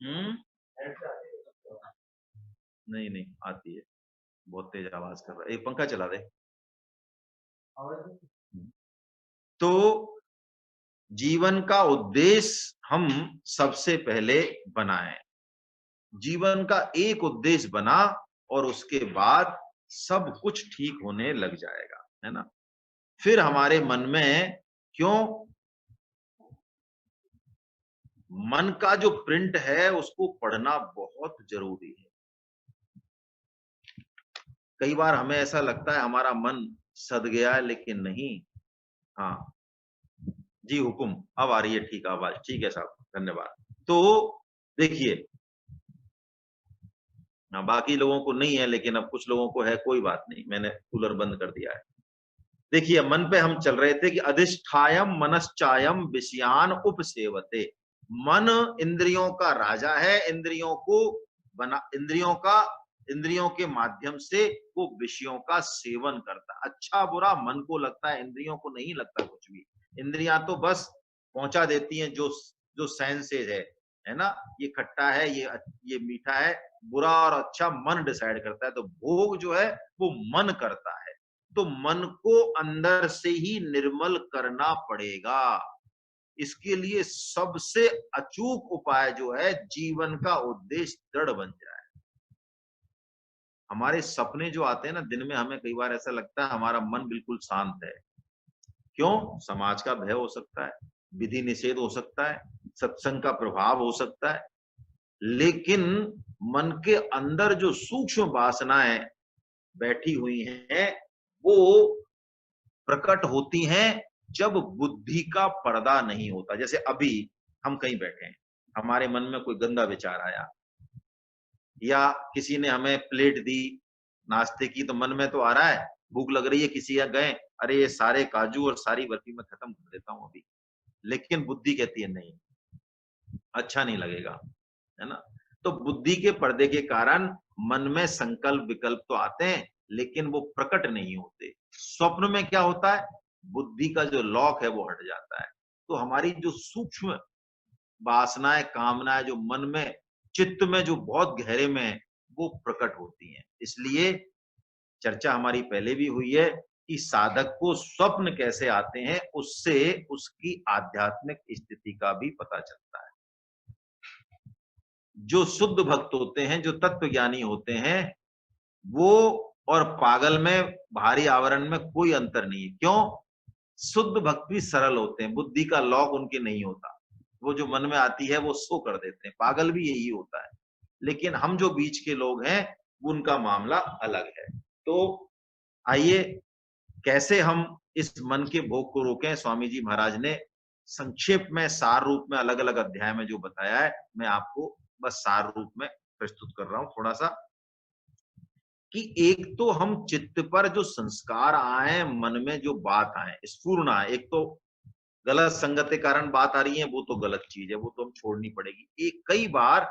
हम्म, नहीं नहीं आती है, बहुत तेज आवाज कर रहा है, एक पंखा चला दे। तो जीवन का उद्देश्य हम सबसे पहले बनाएं। जीवन का एक उद्देश्य बना और उसके बाद सब कुछ ठीक होने लग जाएगा, है ना? फिर हमारे मन में क्यों मन का जो प्रिंट है उसको पढ़ना बहुत जरूरी है। कई बार हमें ऐसा लगता है हमारा मन सद गया है, लेकिन नहीं। हाँ जी, हुकुम अब आ रही है ठीक आवाज। ठीक है साहब, धन्यवाद। तो देखिए, बाकी लोगों को नहीं है, लेकिन अब कुछ लोगों को है, कोई बात नहीं, मैंने कूलर बंद कर दिया है। देखिए, मन पे हम चल रहे थे कि अधिष्ठायम मनश्चायम विषयान उपसेवते। मन इंद्रियों का राजा है, इंद्रियों के माध्यम से वो विषयों का सेवन करता है। अच्छा बुरा मन को लगता है, इंद्रियों को नहीं लगता कुछ भी। इंद्रियां तो बस पहुंचा देती हैं जो जो सेंसेज है ना? ये खट्टा है, ये मीठा है, बुरा और अच्छा मन डिसाइड करता है। तो भोग जो है वो मन करता है। तो मन को अंदर से ही निर्मल करना पड़ेगा। इसके लिए सबसे अचूक उपाय जो है, जीवन का उद्देश्य दृढ़ बन जाए। हमारे सपने जो आते हैं ना दिन में, हमें कई बार ऐसा लगता है हमारा मन बिल्कुल शांत है। क्यों? समाज का भय हो सकता है, विधि निषेध हो सकता है, सत्संग का प्रभाव हो सकता है। लेकिन मन के अंदर जो सूक्ष्म वासनाएं बैठी हुई हैं, वो प्रकट होती हैं जब बुद्धि का पर्दा नहीं होता। जैसे अभी हम कहीं बैठे हैं, हमारे मन में कोई गंदा विचार आया, या किसी ने हमें प्लेट दी नाश्ते की, तो मन में तो आ रहा है भूख लग रही है, किसी यहाँ गए, अरे ये सारे काजू और सारी बर्फी मैं खत्म कर देता हूं अभी। लेकिन बुद्धि कहती है नहीं, अच्छा नहीं लगेगा, है ना? तो बुद्धि के पर्दे के कारण मन में संकल्प विकल्प तो आते हैं, लेकिन वो प्रकट नहीं होते। स्वप्न में क्या होता है? बुद्धि का जो लॉक है वो हट जाता है। तो हमारी जो सूक्ष्म वासनाएं, कामनाएं जो मन में, चित्त में जो बहुत गहरे में है, वो प्रकट होती हैं। इसलिए चर्चा हमारी पहले भी हुई है कि साधक को स्वप्न कैसे आते हैं, उससे उसकी आध्यात्मिक स्थिति का भी पता चलता है। जो शुद्ध भक्त होते हैं, जो तत्व ज्ञानी होते हैं, वो और पागल में, भारी आवरण में कोई अंतर नहीं है। क्यों? शुद्ध भक्त भी सरल होते हैं, बुद्धि का लॉक उनके नहीं होता। वो जो मन में आती है वो शो कर देते हैं। पागल भी यही होता है। लेकिन हम जो बीच के लोग हैं, उनका मामला अलग है। तो आइए, कैसे हम इस मन के भोग को रोकें? स्वामी जी महाराज ने संक्षेप में, सार रूप में, अलग अलग अध्याय में जो बताया है, मैं आपको बस सार रूप में प्रस्तुत कर रहा हूं थोड़ा सा। कि एक तो हम चित्त पर जो संस्कार आए, मन में जो बात आए, स्फूर्ण आए, एक तो गलत संगत के कारण बात आ रही है, वो तो गलत चीज है, वो तो हम छोड़नी पड़ेगी। एक कई बार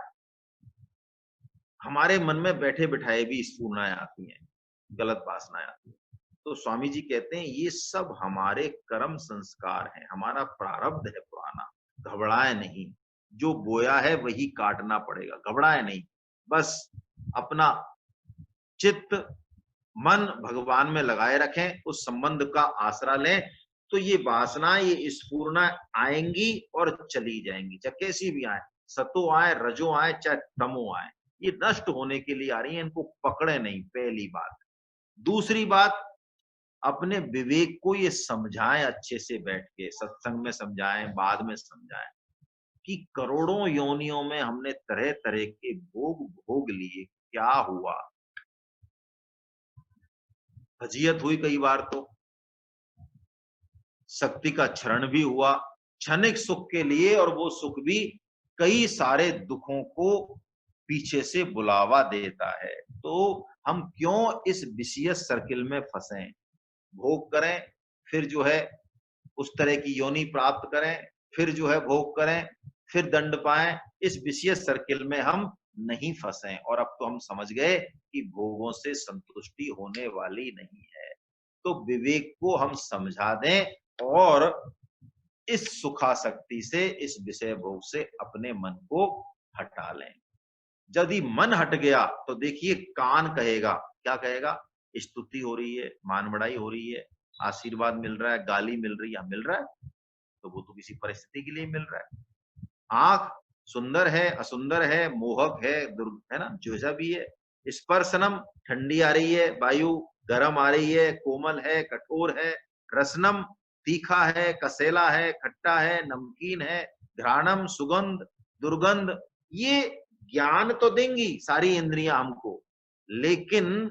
हमारे मन में बैठे बिठाए भी स्फूर्णाएं आती हैं, गलत वासनाएं आती हैं। तो स्वामी जी कहते हैं ये सब हमारे कर्म संस्कार हैं, हमारा प्रारब्ध है पुराना। घबराए नहीं, जो बोया है वही काटना पड़ेगा। घबराए नहीं, बस अपना चित्त, मन भगवान में लगाए रखें, उस संबंध का आसरा लें। तो ये वासना, ये स्फूर्णा आएंगी और चली जाएंगी, चाहे कैसी भी आए, सतो आए, रजो आए, चाहे तमो आए, ये नष्ट होने के लिए आ रही है। इनको पकड़े नहीं, पहली बात। दूसरी बात, अपने विवेक को ये समझाएं, अच्छे से बैठ के सत्संग में समझाएं, बाद में समझाएं कि करोड़ों योनियों में हमने तरह तरह के भोग भोग लिए, क्या हुआ? फजीयत हुई कई बार, तो शक्ति का क्षरण भी हुआ क्षणिक सुख के लिए, और वो सुख भी कई सारे दुखों को पीछे से बुलावा देता है। तो हम क्यों इस विषय सर्किल में फंसे? भोग करें, फिर जो है उस तरह की योनि प्राप्त करें, फिर जो है भोग करें, फिर दंड पाएं। इस विषय सर्किल में हम नहीं फंसे। और अब तो हम समझ गए कि भोगों से संतुष्टि होने वाली नहीं है। तो विवेक को हम समझा दें और इस सुखासक्ति से, इस विषय भोग से अपने मन को हटा लें। यदि मन हट गया तो देखिए, कान कहेगा, क्या कहेगा? स्तुति हो रही है, मान बढ़ाई हो रही है, आशीर्वाद मिल रहा है, गाली मिल रही है, मिल रहा है, तो वो तो किसी परिस्थिति के लिए मिल रहा है। आंख सुंदर है, असुंदर है, मोहक है, दुर्ग है ना, जैसा भी है, स्पर्शनम ठंडी आ रही है वायु, गर्म आ रही है, कोमल है, कठोर है। रसनम तीखा है, कसेला है, खट्टा है, नमकीन है। घ्राणम सुगंध, दुर्गंध। ये ज्ञान तो देंगी सारी इंद्रियां हमको, लेकिन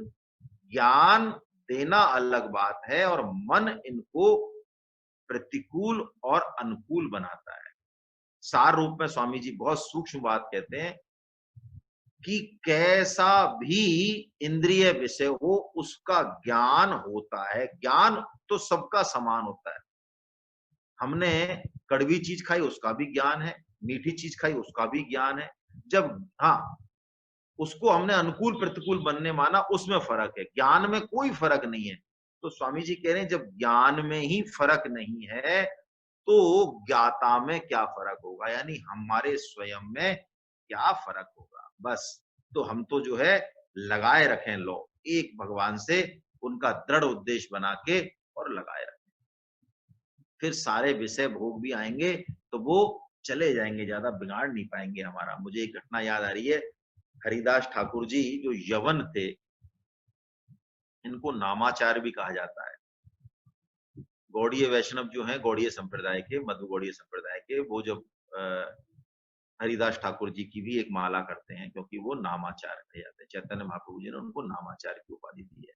ज्ञान देना अलग बात है और मन इनको प्रतिकूल और अनुकूल बनाता है। सार रूप में स्वामी जी बहुत सूक्ष्म बात कहते हैं कि कैसा भी इंद्रिय विषय हो उसका ज्ञान होता है। ज्ञान तो सबका समान होता है। हमने कड़वी चीज खाई उसका भी ज्ञान है, मीठी चीज खाई उसका भी ज्ञान है। जब हाँ उसको हमने अनुकूल प्रतिकूल बनने माना, उसमें फर्क है, ज्ञान में कोई फर्क नहीं है। तो स्वामी जी कह रहे हैं जब ज्ञान में ही फर्क नहीं है तो ज्ञाता में क्या फर्क होगा, यानी हमारे स्वयं में क्या फर्क होगा। बस तो हम तो जो है लगाए रखें लो एक भगवान से, उनका दृढ़ उद्देश्य बना के और लगाए रखें। फिर सारे विषय भोग भी आएंगे तो वो चले जाएंगे, ज्यादा बिगाड़ नहीं पाएंगे हमारा। मुझे एक घटना याद आ रही है, हरिदास ठाकुर जी जो यवन थे, इनको नामाचार्य भी कहा जाता है। गौड़ीय वैष्णव जो हैं गौड़ीय संप्रदाय के, मध्य गौड़ीय संप्रदाय के, वो जब हरिदास ठाकुर जी की भी एक माला करते हैं, क्योंकि वो नामाचार्य कहे जाते हैं। चैतन्य महाप्रभु जी ने उनको नामाचार्य की उपाधि दी है।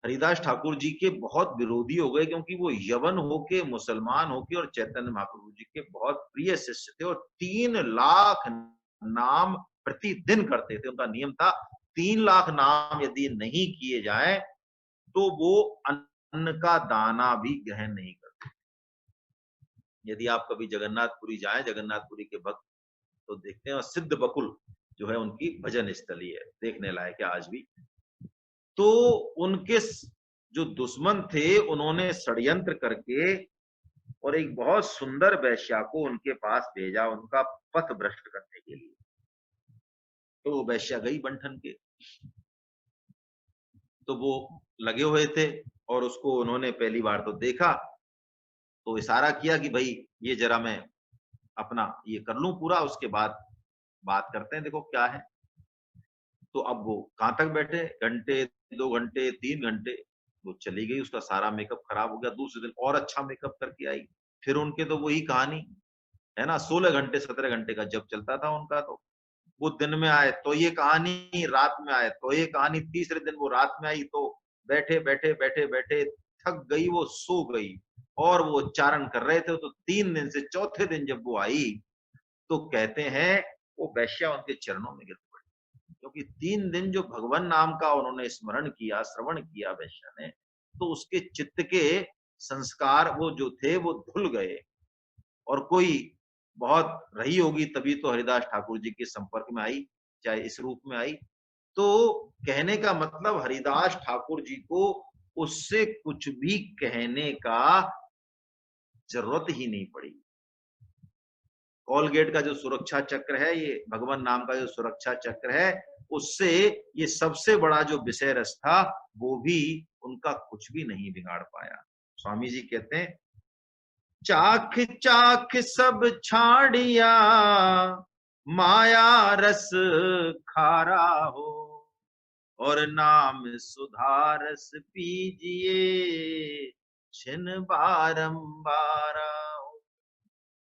हरिदास ठाकुर जी के बहुत विरोधी हो गए, क्योंकि वो यवन होके, मुसलमान होके और चैतन्य महाप्रभु जी के बहुत प्रिय शिष्य थे और 3 लाख नाम प्रतिदिन करते थे। उनका नियम था 3 लाख नाम यदि नहीं किए जाए तो वो अन्न का दाना भी ग्रहण नहीं करते। यदि आप कभी जगन्नाथपुरी जाएं, जगन्नाथपुरी के भक्त तो देखते हैं, और सिद्ध बकुल जो है उनकी भजन स्थली है, देखने लायक है आज भी। तो उनके जो दुश्मन थे उन्होंने षड्यंत्र करके और एक बहुत सुंदर वैश्या को उनके पास भेजा, उनका पथ भ्रष्ट करने के लिए। तो वो वैश्या गई बंठन के, तो वो लगे हुए थे और उसको उन्होंने पहली बार तो देखा, तो इशारा किया कि भाई ये जरा मैं अपना ये कर लूं पूरा, उसके बाद बात करते हैं, देखो क्या है। तो अब वो कहाँ तक बैठे, घंटे 2 घंटे 3 घंटे, वो चली गई, उसका सारा मेकअप खराब हो गया। दूसरे दिन और अच्छा मेकअप करके आई, फिर उनके तो वही कहानी है ना, 16 घंटे 17 घंटे का जब चलता था उनका। तो वो दिन में आए तो ये कहानी, रात में आए तो ये कहानी, तीसरे दिन वो रात में आई तो बैठे बैठे बैठे बैठे थक गई, वो सो गई और वो उच्चारण कर रहे थे। तो 3 दिन से चौथे दिन जब वो आई तो कहते हैं वो वैश्या उनके चरणों में गिर पड़ी, क्योंकि 3 दिन जो भगवान नाम का उन्होंने स्मरण किया, श्रवण किया वैश्या ने, तो उसके चित्त के संस्कार वो जो थे वो धुल गए। और कोई बहुत रही होगी तभी तो हरिदास ठाकुर जी के संपर्क में आई, चाहे इस रूप में आई। तो कहने का मतलब हरिदास ठाकुर जी को उससे कुछ भी कहने का जरूरत ही नहीं पड़ी। कॉलगेट का जो सुरक्षा चक्र है, ये भगवान नाम का जो सुरक्षा चक्र है, उससे ये सबसे बड़ा जो विषय रस था वो भी उनका कुछ भी नहीं बिगाड़ पाया। स्वामी जी कहते हैं चाख चाख सब छाड़िया, माया रस खारा हो, और नाम सुधारस पीजिए, छिन बारंबारा हो,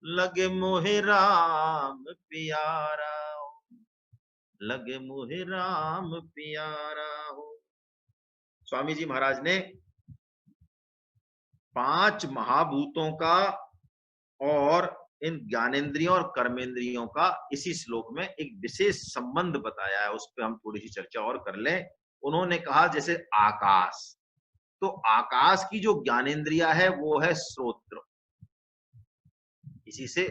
लगे मोहे राम प्यारा हो, लगे मोहे राम प्यारा हो। स्वामी जी महाराज ने 5 महाभूतों का और इन ज्ञानेन्द्रियों और कर्मेंद्रियों का इसी श्लोक में एक विशेष संबंध बताया है, उस पर हम थोड़ी सी चर्चा और कर लें। उन्होंने कहा जैसे आकाश, तो आकाश की जो ज्ञानेन्द्रिया है वो है श्रोत्र, इसी से,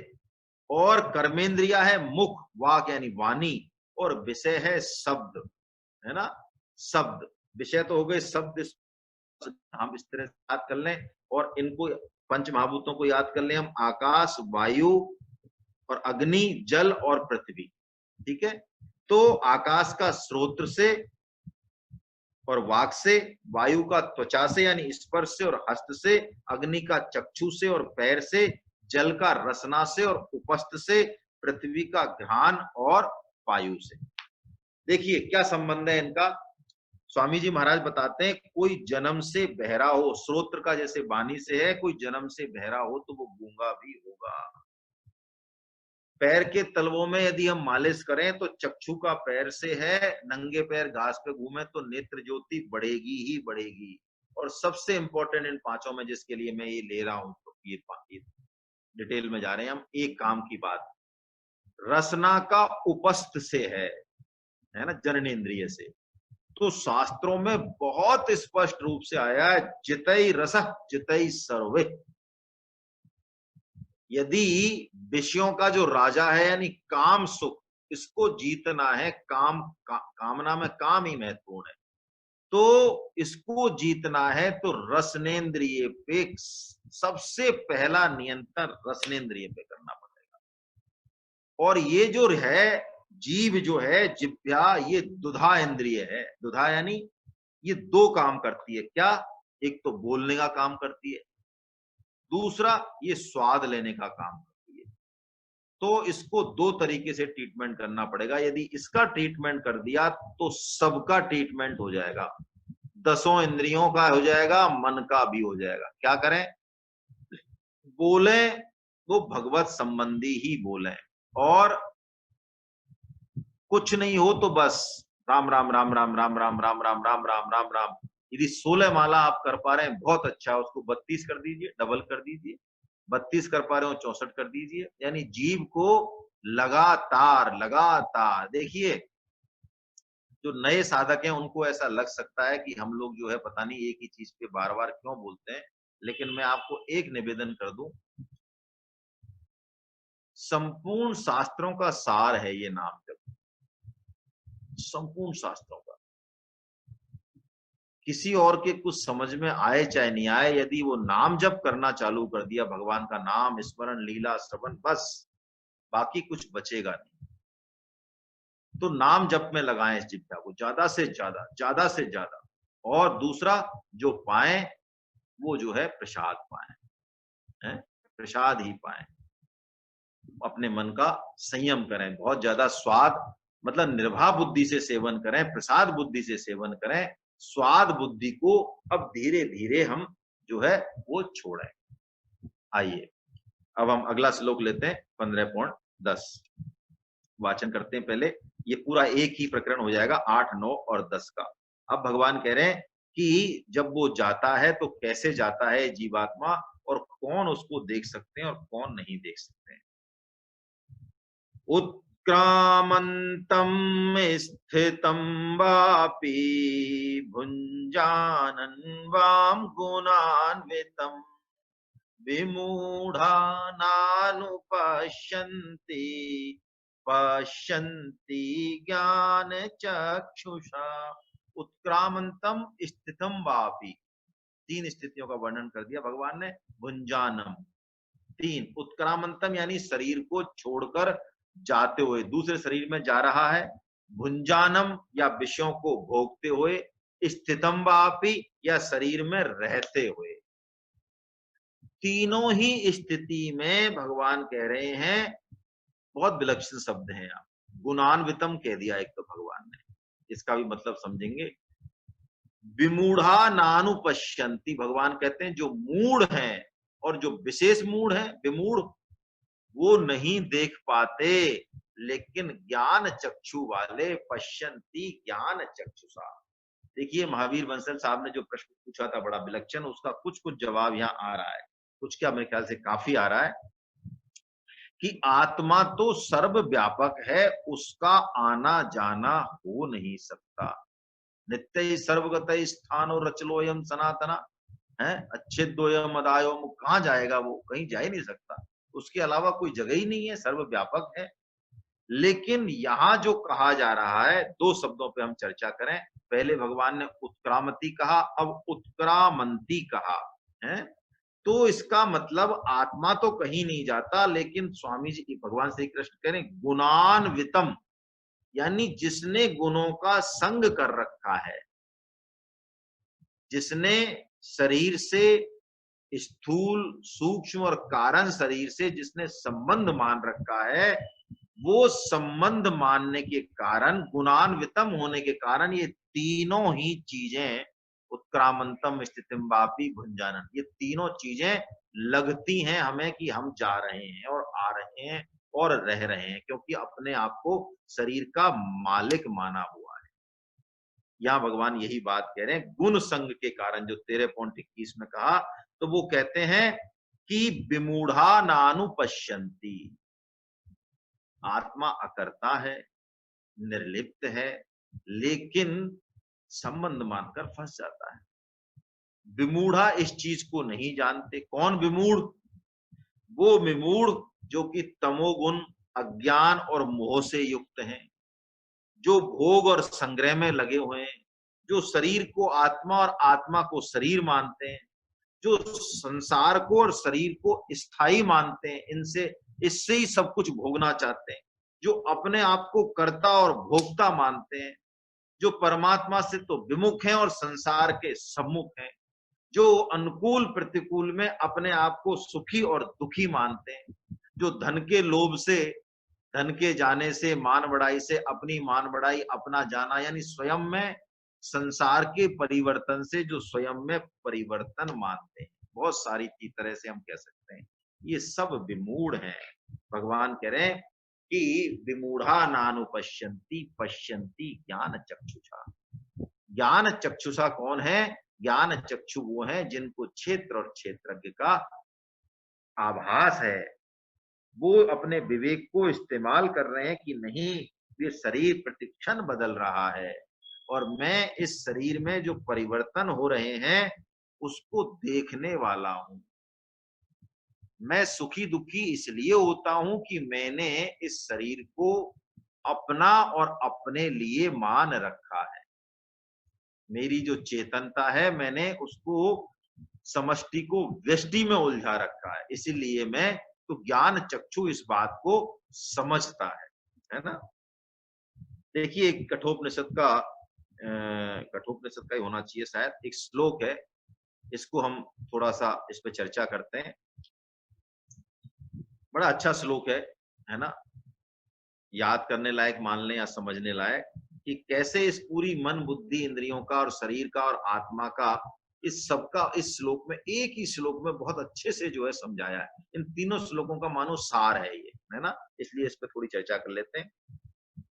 और कर्मेंद्रिया है मुख, वाक यानी वाणी, और विषय है शब्द, है ना। शब्द विषय तो हो गए, शब्द हम इस तरह से याद कर लें, और इनको 5 महाभूतों को याद कर लें हम, आकाश, वायु और अग्नि, जल और पृथ्वी। ठीक है, तो आकाश का श्रोत्र से और वाक से, वायु का त्वचा से यानी स्पर्श से और हस्त से, अग्नि का चक्षु से और पैर से, जल का रसना से और उपस्थ से, पृथ्वी का घ्राण और वायु से। देखिए क्या संबंध है इनका। स्वामी जी महाराज बताते हैं कोई जन्म से बहरा हो, श्रोत्र का जैसे वाणी से है, कोई जन्म से बहरा हो तो वो गूंगा भी होगा। पैर के तलवों में यदि हम मालिश करें तो चक्षु का पैर से है, नंगे पैर घास पे घूमे तो नेत्र ज्योति बढ़ेगी ही बढ़ेगी। और सबसे इंपॉर्टेंट इन पांचों में जिसके लिए मैं ये ले रहा हूं, तो ये डिटेल में जा रहे हैं हम, एक काम की बात, रसना का उपस्थ से है ना, जननेन्द्रिय से। तो शास्त्रों में बहुत स्पष्ट रूप से आया है, जितई रस जितई सर्वे। यदि विषयों का जो राजा है यानी काम सुख, इसको जीतना है, कामना में काम ही महत्वपूर्ण है, तो इसको जीतना है तो रसनेन्द्रिय पे सबसे पहला नियंत्रण रसनेन्द्रिय पे करना पड़ेगा। और ये जो है जीव जो है जिह्वा, ये दुधा इंद्रिय है। दुधा यानी ये दो काम करती है, क्या, एक तो बोलने का काम करती है, दूसरा ये स्वाद लेने का काम करती है। तो इसको दो तरीके से ट्रीटमेंट करना पड़ेगा। यदि इसका ट्रीटमेंट कर दिया तो सबका ट्रीटमेंट हो जाएगा, दसों इंद्रियों का हो जाएगा, मन का भी हो जाएगा। क्या करें, बोले वो भगवत संबंधी ही बोले, और कुछ नहीं हो तो बस राम राम राम राम राम राम राम राम राम राम राम राम। यदि 16 माला आप कर पा रहे हैं बहुत अच्छा, उसको 32 कर दीजिए, डबल कर दीजिए। 32 कर पा रहे हो 64 कर दीजिए। यानी जीव को लगातार लगातार, देखिए जो नए साधक हैं उनको ऐसा लग सकता है कि हम लोग जो है पता नहीं एक ही चीज पे बार बार क्यों बोलते हैं, लेकिन मैं आपको एक निवेदन कर दूं, संपूर्ण शास्त्रों का सार है ये नाम जप, संपूर्ण शास्त्रों का। किसी और के कुछ समझ में आए चाहे नहीं आए, यदि वो नाम जप करना चालू कर दिया, भगवान का नाम स्मरण लीला श्रवण, बस बाकी कुछ बचेगा नहीं। तो नाम जप में लगाएं इस जिज्ञा को ज्यादा से ज्यादा, ज्यादा से ज्यादा। और दूसरा जो पाए वो जो है प्रसाद पाए, है प्रसाद ही पाए। अपने मन का संयम करें, बहुत ज्यादा स्वाद मतलब निर्भा बुद्धि से सेवन करें, प्रसाद बुद्धि से सेवन करें। स्वाद बुद्धि को अब धीरे धीरे हम जो है वो छोड़ें। आइए अब हम अगला श्लोक लेते हैं, 15.10 वाचन करते हैं पहले। ये पूरा एक ही प्रकरण हो जाएगा, 8, 9 और 10 का। अब भगवान कह रहे हैं कि जब वो जाता है तो कैसे जाता है जीवात्मा, और कौन उसको देख सकते हैं और कौन नहीं देख सकते हैं। उत्क्रामन्तं स्थितं वापि भुञ्जानन् वां गुणान्वितं विमूढा नानुपश्यन्ति पश्यन्ति ज्ञानचक्षुषा। उत्क्रामन्तं स्थितं वापि, तीन स्थितियों का वर्णन कर दिया भगवान ने। भुंजानम, तीन, उत्क्रामंतम यानी शरीर को छोड़कर जाते हुए दूसरे शरीर में जा रहा है, भुंजानम या विषयों को भोगते हुए, स्थितम वापि या शरीर में रहते हुए। तीनों ही स्थिति में भगवान कह रहे हैं, बहुत विलक्षण शब्द है यहाँ, गुणान्वितम कह दिया एक तो भगवान ने, इसका भी मतलब समझेंगे। विमूढ़ा नानुपश्यंती, भगवान कहते हैं जो मूढ़ हैं और जो विशेष मूढ़ हैं, विमूढ़ वो नहीं देख पाते, लेकिन ज्ञान चक्षु वाले पश्यंती ज्ञान चक्षुषा। देखिए महावीर बंसल साहब ने जो प्रश्न पूछा था बड़ा विलक्षण, उसका कुछ कुछ जवाब यहाँ आ रहा है, कुछ क्या मेरे ख्याल से काफी आ रहा है, कि आत्मा तो सर्वव्यापक है, उसका आना जाना हो नहीं सकता। नित्य सर्वगत स्थानो रचलोयम सनातना, है अच्छेद्योयम अदायोम, कहाँ जाएगा वो, कहीं जा ही नहीं सकता, उसके अलावा कोई जगह ही नहीं है, सर्वव्यापक है। लेकिन यहां जो कहा जा रहा है, दो शब्दों पे हम चर्चा करें। पहले भगवान ने उत्क्रामती कहा, अब उत्क्रामंती कहा है। तो इसका मतलब आत्मा तो कहीं नहीं जाता, लेकिन स्वामी जी भगवान श्री कृष्ण कह रहे गुणान्वितम, यानी जिसने गुणों का संग कर रखा है, जिसने शरीर से स्थूल सूक्ष्म और कारण शरीर से जिसने संबंध मान रखा है, वो संबंध मानने के कारण, गुणान्वितम होने के कारण ये तीनों ही चीजें, उत्क्रामंतम स्थितिम वापी भुंजानन, ये तीनों चीजें लगती हैं हमें कि हम जा रहे हैं और आ रहे हैं और रह रहे हैं, क्योंकि अपने आप को शरीर का मालिक माना हुआ है। यहां भगवान यही बात कह रहे हैं, गुण संग के कारण, जो 13.21 में कहा, तो वो कहते हैं कि विमूढ़ा नानुपश्यंती, आत्मा अकर्ता है, निर्लिप्त है, लेकिन संबंध मानकर फंस जाता है। विमूढ़ा इस चीज को नहीं जानते। कौन विमूढ़? वो विमूढ़ जो कि तमोगुण, अज्ञान और मोह से युक्त हैं, जो भोग और संग्रह में लगे हुए हैं, जो शरीर को आत्मा और आत्मा को शरीर मानते हैं, जो संसार को और शरीर को स्थायी मानते हैं, इनसे इससे ही सब कुछ भोगना चाहते हैं, जो अपने आप को कर्ता और भोक्ता मानते हैं, जो परमात्मा से तो विमुख हैं और संसार के सम्मुख हैं, जो अनुकूल प्रतिकूल में अपने आप को सुखी और दुखी मानते हैं, जो धन के लोभ से, धन के जाने से, मान बढ़ाई से अपनी मान बढ़ाई, अपना जाना, यानी स्वयं में संसार के परिवर्तन से जो स्वयं में परिवर्तन मानते हैं, बहुत सारी तरह से हम कह सकते हैं, ये सब विमूढ़ हैं। भगवान कह रहे हैं कि विमूढ़ा नानुपश्यंती पश्यंती ज्ञान चक्षुषा। ज्ञान चक्षुषा कौन है? ज्ञान चक्षु वो है जिनको क्षेत्र और क्षेत्रज्ञ का आभास है, वो अपने विवेक को इस्तेमाल कर रहे हैं कि नहीं, ये शरीर प्रतिक्षण बदल रहा है और मैं इस शरीर में जो परिवर्तन हो रहे हैं उसको देखने वाला हूं। मैं सुखी दुखी इसलिए होता हूं कि मैंने इस शरीर को अपना और अपने लिए मान रखा है। मेरी जो चेतनता है, मैंने उसको, समष्टि को व्यष्टि में उलझा रखा है, इसीलिए मैं, तो ज्ञान चक्षु इस बात को समझता है ना। देखिए कठोपनिषद का ही होना चाहिए शायद, एक श्लोक है, इसको हम थोड़ा सा इस पे चर्चा करते हैं। बड़ा अच्छा श्लोक है ना, याद करने लायक मान लें या समझने लायक, कि कैसे इस पूरी मन बुद्धि इंद्रियों का और शरीर का और आत्मा का, इस सबका इस श्लोक में, एक ही श्लोक में बहुत अच्छे से जो है समझाया है। इन तीनों श्लोकों का मानो सार है ये, है ना, इसलिए इस पर थोड़ी चर्चा कर लेते हैं।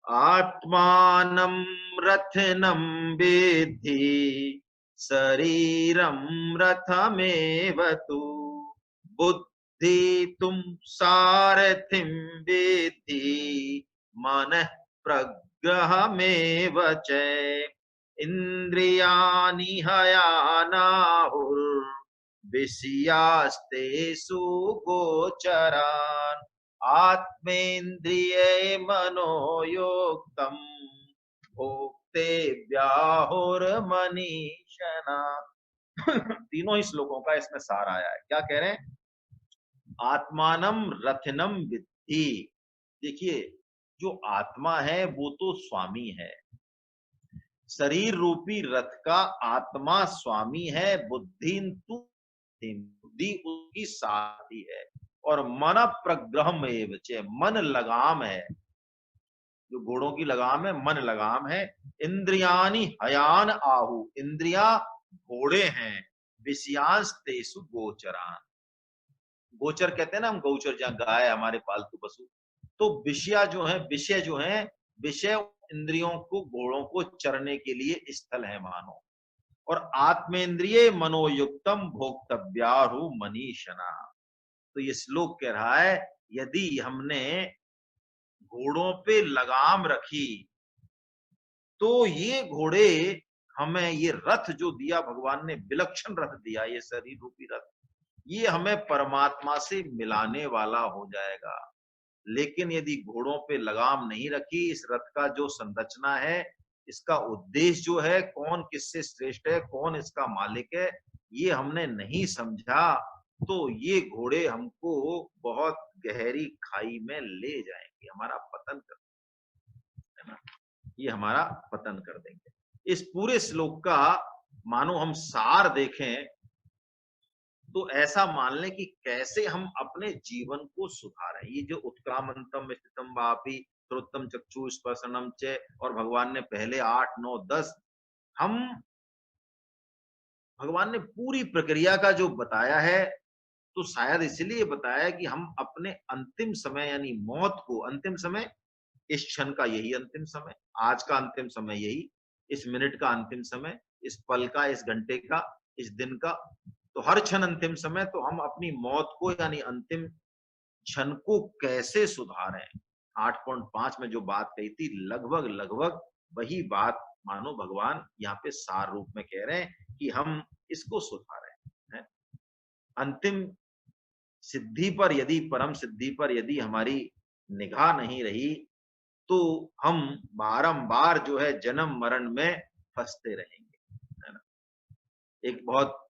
आत्मानं रथनं वेद्धि शरीरं रथमेव तु, बुद्धि तुम सारथिं वेद्धि मनः प्रग्रहमेव च, इंद्रियाणि हयानाहुर्विषयास्तेषु गोचरान्, आत्मेन्द्रिये मनोयोक्तम भोक्ते व्याहुर्मनीषणा। तीनों ही श्लोकों का इसमें सार आया है। क्या कह रहे हैं? आत्मानम रथिनम विद्धि। देखिए, जो आत्मा है वो तो स्वामी है, शरीर रूपी रथ का आत्मा स्वामी है, बुद्धि उसकी साथी है, और मन प्रग्रहम एवं, मन लगाम है, जो घोड़ों की लगाम है, मन लगाम है। इंद्रियानि हयान आहु, इंद्रिया घोड़े हैं, विषयांश तेसु गोचरान, गोचर कहते हैं ना हम, गौचर जहां गाय हमारे पालतू पशु, तो विषया जो है, विषय जो है, विषय इंद्रियों को, घोड़ों को चरने के लिए स्थल है मानो, और आत्मेंद्रिय मनोयुक्तम भोक्तव्याहु मनीषणा। तो ये श्लोक कह रहा है, यदि हमने घोड़ों पे लगाम रखी तो ये घोड़े हमें, ये रथ जो दिया भगवान ने, विलक्षण रथ दिया, ये शरीर रूपी रथ, ये हमें परमात्मा से मिलाने वाला हो जाएगा। लेकिन यदि घोड़ों पे लगाम नहीं रखी, इस रथ का जो संरचना है, इसका उद्देश्य जो है, कौन किससे श्रेष्ठ है, कौन इसका मालिक है, ये हमने नहीं समझा, तो ये घोड़े हमको बहुत गहरी खाई में ले जाएंगे, हमारा पतन कर, है ना, ये हमारा पतन कर देंगे। इस पूरे श्लोक का मानो हम सार देखें तो ऐसा मान लें कि कैसे हम अपने जीवन को सुधारें। ये जो उत्क्रामंतम स्थितम वापि श्रोत्रम चक्षु स्पर्शनम च, और भगवान ने पहले 8, 9, 10, हम भगवान ने पूरी प्रक्रिया का जो बताया है, तो शायद इसलिए बताया कि हम अपने अंतिम समय यानी मौत को, अंतिम समय इस क्षण का यही अंतिम समय, आज का अंतिम समय यही, इस मिनट का अंतिम समय, इस पल का, इस घंटे का, इस दिन का, तो हर क्षण अंतिम समय, तो हम अपनी मौत को यानी अंतिम क्षण को कैसे सुधारें। 8.5 में जो बात कही थी, लगभग लगभग वही बात मानो भगवान यहाँ पे सार रूप में कह रहे हैं कि हम इसको सुधारें, है? अंतिम सिद्धि पर यदि, परम सिद्धि पर यदि हमारी निगाह नहीं रही, तो हम बारंबार जो है जन्म मरण में फंसते रहेंगे, है ना? एक बहुत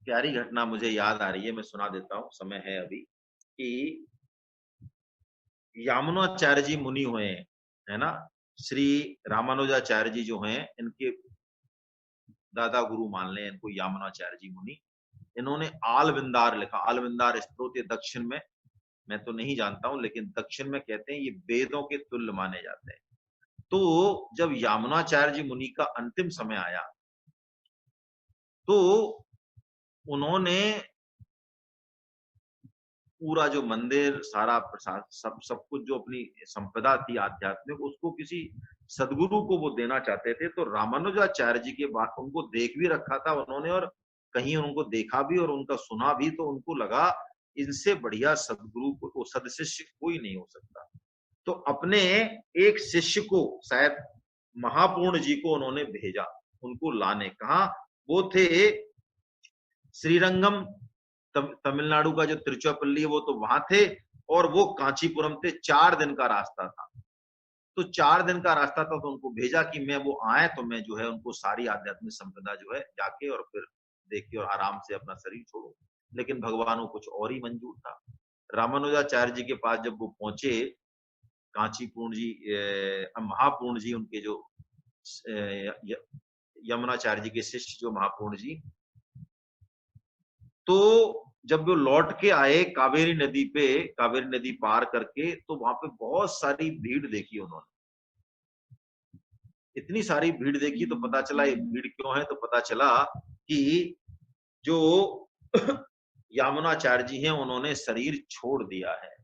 प्यारी घटना मुझे याद आ रही है, मैं सुना देता हूँ, समय है अभी, कि यामुनाचार्य जी मुनि हुए हैं, है ना? श्री रामानुजाचार्य जी जो हैं, इनके दादा गुरु मान लें इनको, यामुनाचार्य जी मुनि। इन्होंने आलविंदार लिखा, आलविंदार स्तोत्र, ये दक्षिण में, मैं तो नहीं जानता हूँ, लेकिन दक्षिण में कहते हैं ये वेदों के तुल्य माने जाते हैं। तो जब यामुनाचार्य जी मुनि का अंतिम समय आया, तो उन्होंने पूरा जो मंदिर, सारा प्रसाद, सब कुछ जो अपनी संपदा थी आध्यात्मिक, उसको किसी सदगुरु को वो देना चाहते थे। तो रामानुजाचार्य जी के बाद उनको देख भी रखा था उन्होंने, और कहीं उनको देखा भी और उनका सुना भी, तो उनको लगा इनसे बढ़िया सदगुरु को, सदशिष्य कोई नहीं हो सकता। तो अपने एक शिष्य को, शायद महापूर्ण जी को उन्होंने भेजा, उनको लाने। कहा वो थे? श्रीरंगम, तमिलनाडु का जो तिरुचिरापल्ली है, वो तो वहां थे, और वो कांचीपुरम थे। 4 दिन का रास्ता था। तो 4 दिन का रास्ता था, तो उनको भेजा कि मैं वो आए तो मैं जो है उनको सारी आध्यात्मिक संपदा जो है जाके और फिर देखिए और आराम से अपना शरीर छोड़ो। लेकिन भगवान को कुछ और ही मंजूर था। रामानुजाचार्य जी के पास जब वो पहुंचे, कांचीपूर्ण जी, महापूर्ण जी उनके जो यमुनाचार्य जी के शिष्य जो महापूर्ण जी, तो जब वो लौट के आए कावेरी नदी पे, कावेरी नदी पार करके, तो वहां पे बहुत सारी भीड़ देखी उन्होंने। इतनी सारी भीड़ देखी तो पता चला ये भीड़ क्यों है, तो पता चला कि जो यामुनाचार्य जी हैं उन्होंने शरीर छोड़ दिया है।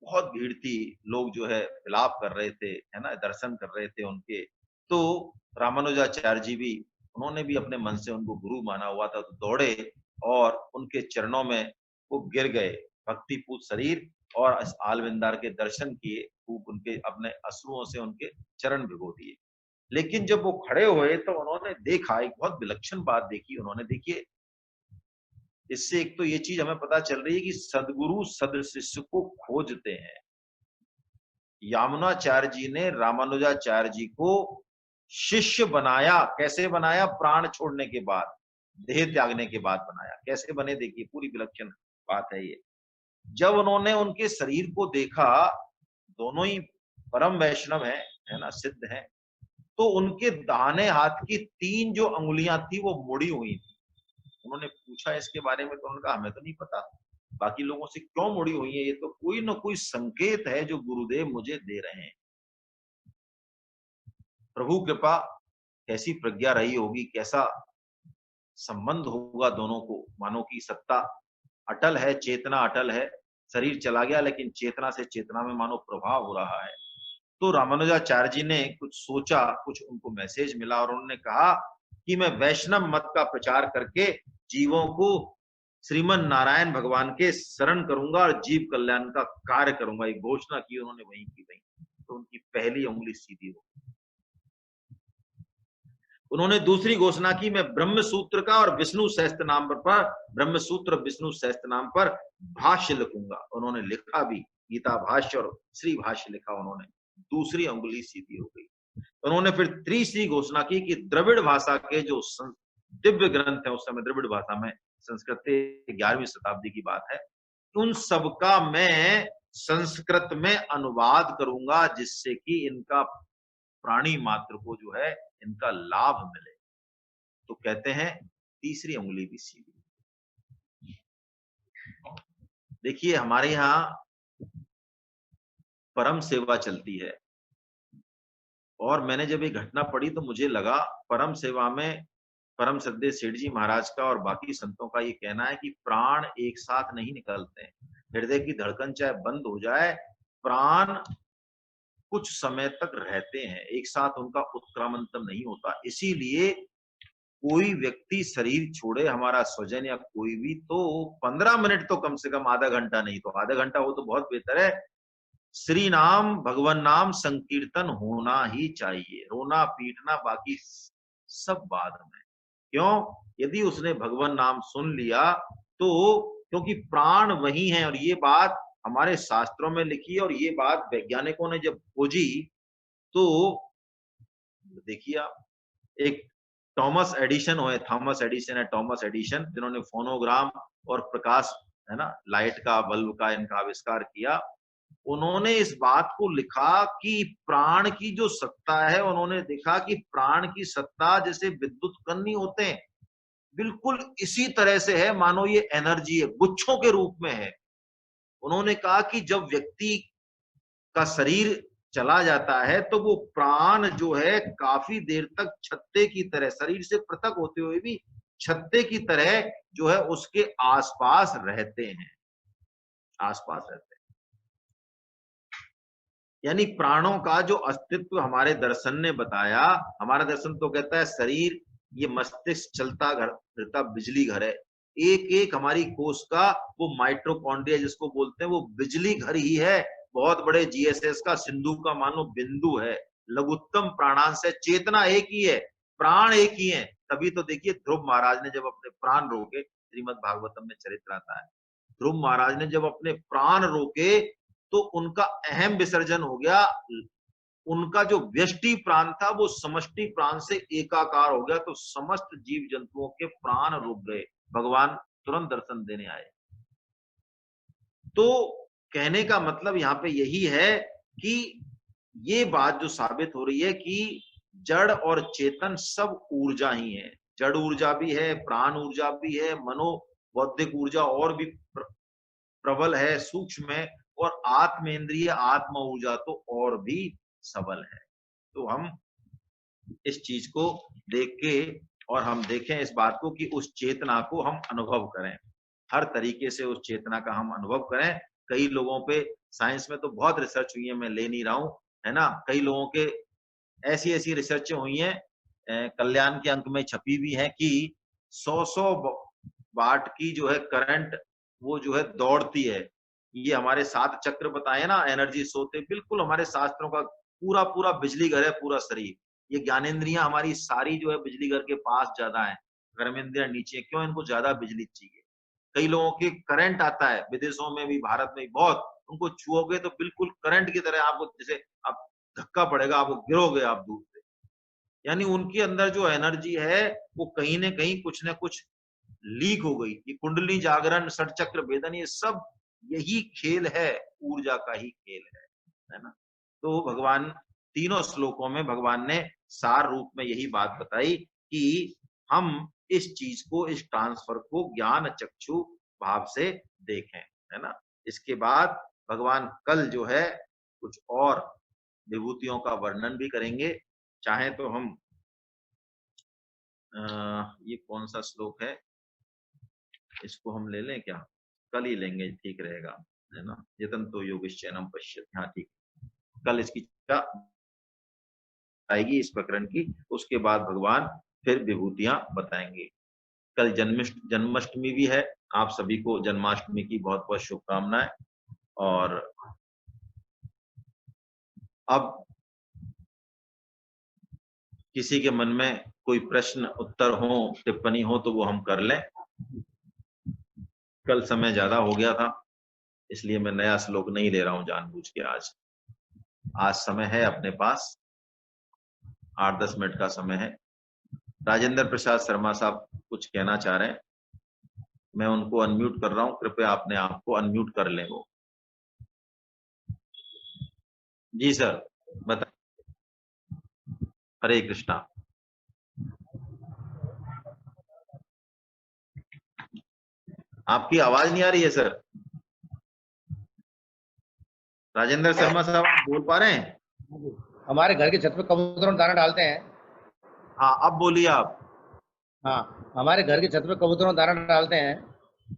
बहुत भीड़ थी, लोग जो है विलाप कर रहे थे, है ना, दर्शन कर रहे थे उनके। तो रामानुजाचार्य जी भी, उन्होंने भी अपने मन से उनको गुरु माना हुआ था, तो दौड़े और उनके चरणों में वो गिर गए, भक्तिपूत शरीर, और इस आलविंदार के दर्शन किए, खूब उनके अपने अश्रुओं से उनके चरण भिगो दिए। लेकिन जब वो खड़े हुए तो उन्होंने देखा, एक बहुत विलक्षण बात देखी उन्होंने। देखिए, इससे एक तो ये चीज हमें पता चल रही है कि सदगुरु सदशिष्य को खोजते हैं। यामुनाचार्य जी ने रामानुजाचार्य जी को शिष्य बनाया। कैसे बनाया? प्राण छोड़ने के बाद, देह त्यागने के बाद बनाया। कैसे बने? देखिए, पूरी विलक्षण बात है ये। जब उन्होंने उनके शरीर को देखा, दोनों ही परम वैष्णव है ना, सिद्ध हैं, तो उनके दाहिने हाथ की 3 जो अंगुलियां थी वो मुड़ी हुई थी। उन्होंने पूछा इसके बारे में, तो उन्होंने कहा हमें तो नहीं पता बाकी लोगों से क्यों मुड़ी हुई है, ये तो कोई ना कोई संकेत है जो गुरुदेव मुझे दे रहे हैं। प्रभु कृपा, कैसी प्रज्ञा रही होगी, कैसा संबंध होगा दोनों को। मानो की सत्ता अटल है, चेतना अटल है, शरीर चला गया लेकिन चेतना से चेतना में मानो प्रभाव हो रहा है। तो रामानुजाचार्य जी ने कुछ सोचा, कुछ उनको मैसेज मिला, और उन्होंने कहा कि मैं वैष्णव मत का प्रचार करके जीवों को श्रीमन नारायण भगवान के शरण करूंगा और जीव कल्याण का कार्य करूंगा। एक घोषणा की उन्होंने वहीं की वहीं। तो उनकी पहली उंगली सीधी हो। उन्होंने दूसरी घोषणा की, मैं ब्रह्म सूत्र का और विष्णु सहस्त्र नाम पर, ब्रह्म सूत्र विष्णु सहस्त्र नाम पर भाष्य लिखूंगा। उन्होंने लिखा भी, गीता भाष्य और श्री भाष्य लिखा उन्होंने। दूसरी अंगुली सीधी हो गई। उन्होंने फिर तीसरी घोषणा की कि द्रविड़ भाषा के जो दिव्य ग्रंथ है, उस समय द्रविड़ भाषा में, संस्कृत 11वीं शताब्दी की बात है, उन सबका मैं संस्कृत में अनुवाद करूंगा, जिससे कि इनका प्राणी मात्र को जो है इनका लाभ मिले। तो कहते हैं तीसरी उंगली भी सीधी। देखिए हमारे यहाँ परम सेवा चलती है, और मैंने जब ये घटना पढ़ी तो मुझे लगा परम सेवा में परम श्रद्धेय सेठ जी महाराज का और बाकी संतों का ये कहना है कि प्राण एक साथ नहीं निकलते हैं। हृदय की धड़कन चाहे बंद हो जाए, प्राण कुछ समय तक रहते हैं, एक साथ उनका उत्क्रामंतन नहीं होता। इसीलिए कोई व्यक्ति शरीर छोड़े, हमारा स्वजन या कोई भी, तो 15 मिनट तो कम से कम, आधा घंटा नहीं तो आधा घंटा हो तो बहुत बेहतर है, श्री नाम भगवान नाम संकीर्तन होना ही चाहिए। रोना पीटना बाकी सब बाद में। क्यों? यदि उसने भगवान नाम सुन लिया तो, क्योंकि प्राण वही है, और ये बात हमारे शास्त्रों में लिखी है, और ये बात वैज्ञानिकों ने जब खोजी तो देखिए आप, एक थॉमस एडिशन है, थॉमस एडिशन, जिन्होंने फोनोग्राम और प्रकाश, है ना, लाइट का, बल्ब का इनका आविष्कार किया। उन्होंने इस बात को लिखा कि प्राण की जो सत्ता है, उन्होंने देखा कि प्राण की सत्ता जैसे विद्युत कण नहीं होते हैं, बिल्कुल इसी तरह से है, मानो ये एनर्जी है, गुच्छों के रूप में है। उन्होंने कहा कि जब व्यक्ति का शरीर चला जाता है तो वो प्राण जो है काफी देर तक छत्ते की तरह, शरीर से पृथक होते हुए भी छत्ते की तरह जो है उसके आसपास रहते हैं, आसपास रहते हैं। यानी प्राणों का जो अस्तित्व हमारे दर्शन ने बताया, हमारा दर्शन तो कहता है शरीर ये मस्तिष्क चलता घर फिरता बिजली घर है, एक एक हमारी कोश का वो माइट्रोकॉन्ड्रिया जिसको बोलते हैं वो बिजली घर ही है, बहुत बड़े जीएसएस का सिंधु का मानो बिंदु है, लघुत्तम प्राणांश है, चेतना एक ही है, प्राण एक ही है। तभी तो देखिए ध्रुव महाराज ने जब अपने प्राण रोके, श्रीमद भागवतम में चरित्र आता है, ध्रुव महाराज ने जब अपने प्राण रोके तो उनका अहम विसर्जन हो गया, उनका जो व्यष्टि प्राण था वो समष्टि प्राण से एकाकार हो गया, तो समस्त जीव जंतुओं के प्राण रुक गए, भगवान तुरंत दर्शन देने आए। तो कहने का मतलब यहाँ पे यही है कि ये बात जो साबित हो रही है कि जड़ और चेतन सब ऊर्जा ही है, जड़ ऊर्जा भी है, प्राण ऊर्जा भी है, मनो बौद्धिक ऊर्जा और भी प्रबल है, सूक्ष्म है, और आत्मेंद्रिय आत्म ऊर्जा तो और भी सबल है। तो हम इस चीज को देख के, और हम देखें इस बात को कि उस चेतना को हम अनुभव करें, हर तरीके से उस चेतना का हम अनुभव करें। कई लोगों पे साइंस में तो बहुत रिसर्च हुई है, मैं ले नहीं रहा हूं, है ना, कई लोगों के ऐसी ऐसी रिसर्चें हुई हैं, कल्याण के अंक में छपी भी है कि 100 वाट की जो है करंट वो जो है दौड़ती है। ये हमारे 7 चक्र बताए ना, एनर्जी सोते, बिल्कुल हमारे शास्त्रों का पूरा पूरा बिजली घर है पूरा शरीर। ये ज्ञानेंद्रियां हमारी सारी जो है बिजली घर के पास ज्यादा है, कर्मेंद्रियां नीचे। क्यों? इनको ज्यादा बिजली चाहिए। कई लोगों के करंट आता है, विदेशों में भी भारत में भी बहुत, उनको छुओगे तो बिल्कुल करंट की तरह आपको, जैसे आप धक्का पड़ेगा, आपको गिरोगे आप दूर से। यानी उनके अंदर जो एनर्जी है वो कहीं न कहीं कुछ न कुछ लीक हो गई। ये कुंडली जागरण, षटचक्र भेदन, ये सब यही खेल है, ऊर्जा का ही खेल है ना। तो भगवान तीनों श्लोकों में भगवान ने सार रूप में यही बात बताई कि हम इस चीज को, इस ट्रांसफर को ज्ञान चक्षु भाव से देखें, है ना। इसके बाद भगवान कल जो है कुछ और विभूतियों का वर्णन भी करेंगे। चाहे तो हम ये कौन सा श्लोक है, इसको हम ले लें क्या? कल ही लेंगे, ठीक रहेगा, है ना। यतन्तो योगिश्चैनम पश्यति, हाँ ठीक, कल इसकी चर्चा आएगी इस प्रकरण की, उसके बाद भगवान फिर विभूतियां बताएंगे। कल जन्माष्टमी भी है, आप सभी को जन्माष्टमी की बहुत बहुत शुभकामनाएं। और अब किसी के मन में कोई प्रश्न उत्तर हो, टिप्पणी हो तो वो हम कर लें। कल समय ज्यादा हो गया था, इसलिए मैं नया श्लोक नहीं ले रहा हूं जानबूझ के। आज समय है अपने पास, 8-10 मिनट का समय है। राजेंद्र प्रसाद शर्मा साहब कुछ कहना चाह रहे हैं, मैं उनको अनम्यूट कर रहा हूं, कृपया अपने आप को अनम्यूट कर लें वो। जी सर, बता। हरे कृष्णा। आपकी आवाज नहीं आ रही है सर। राजेंद्र शर्मा साहब, आप बोल पा रहे हैं? हमारे घर की छत पे कबूतर दाना डालते हैं। हाँ, अब बोलिए आप। हाँ, हमारे घर की छत पे कबूतर दाना डालते हैं।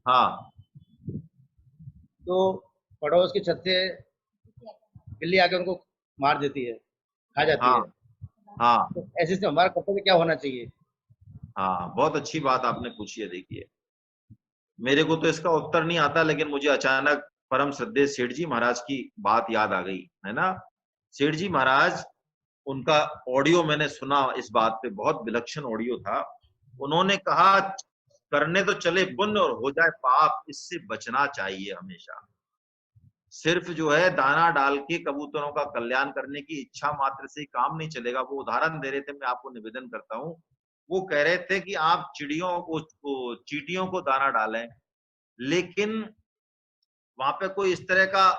हाँ तो पड़ोस की छत से बिल्ली आके उनको मार देती है, खा जाती हाँ है। हाँ तो ऐसे से हमारा कर्तव्य क्या होना चाहिए? हाँ, बहुत अच्छी बात आपने पूछी है। देखिए, मेरे को तो इसका उत्तर नहीं आता, लेकिन मुझे अचानक परम श्रद्धेय सेठ जी महाराज की बात याद आ गई, है ना। सेठ जी महाराज, उनका ऑडियो मैंने सुना इस बात पे, बहुत विलक्षण ऑडियो था। उन्होंने कहा, करने तो चले पुण्य और हो जाए पाप, इससे बचना चाहिए हमेशा। सिर्फ जो है दाना डाल के कबूतरों का कल्याण करने की इच्छा मात्र से ही काम नहीं चलेगा। वो उदाहरण दे रहे थे, मैं आपको निवेदन करता हूँ। वो कह रहे थे कि आप चिड़ियों को चींटियों को दाना डालें, लेकिन वहां पे कोई इस तरह का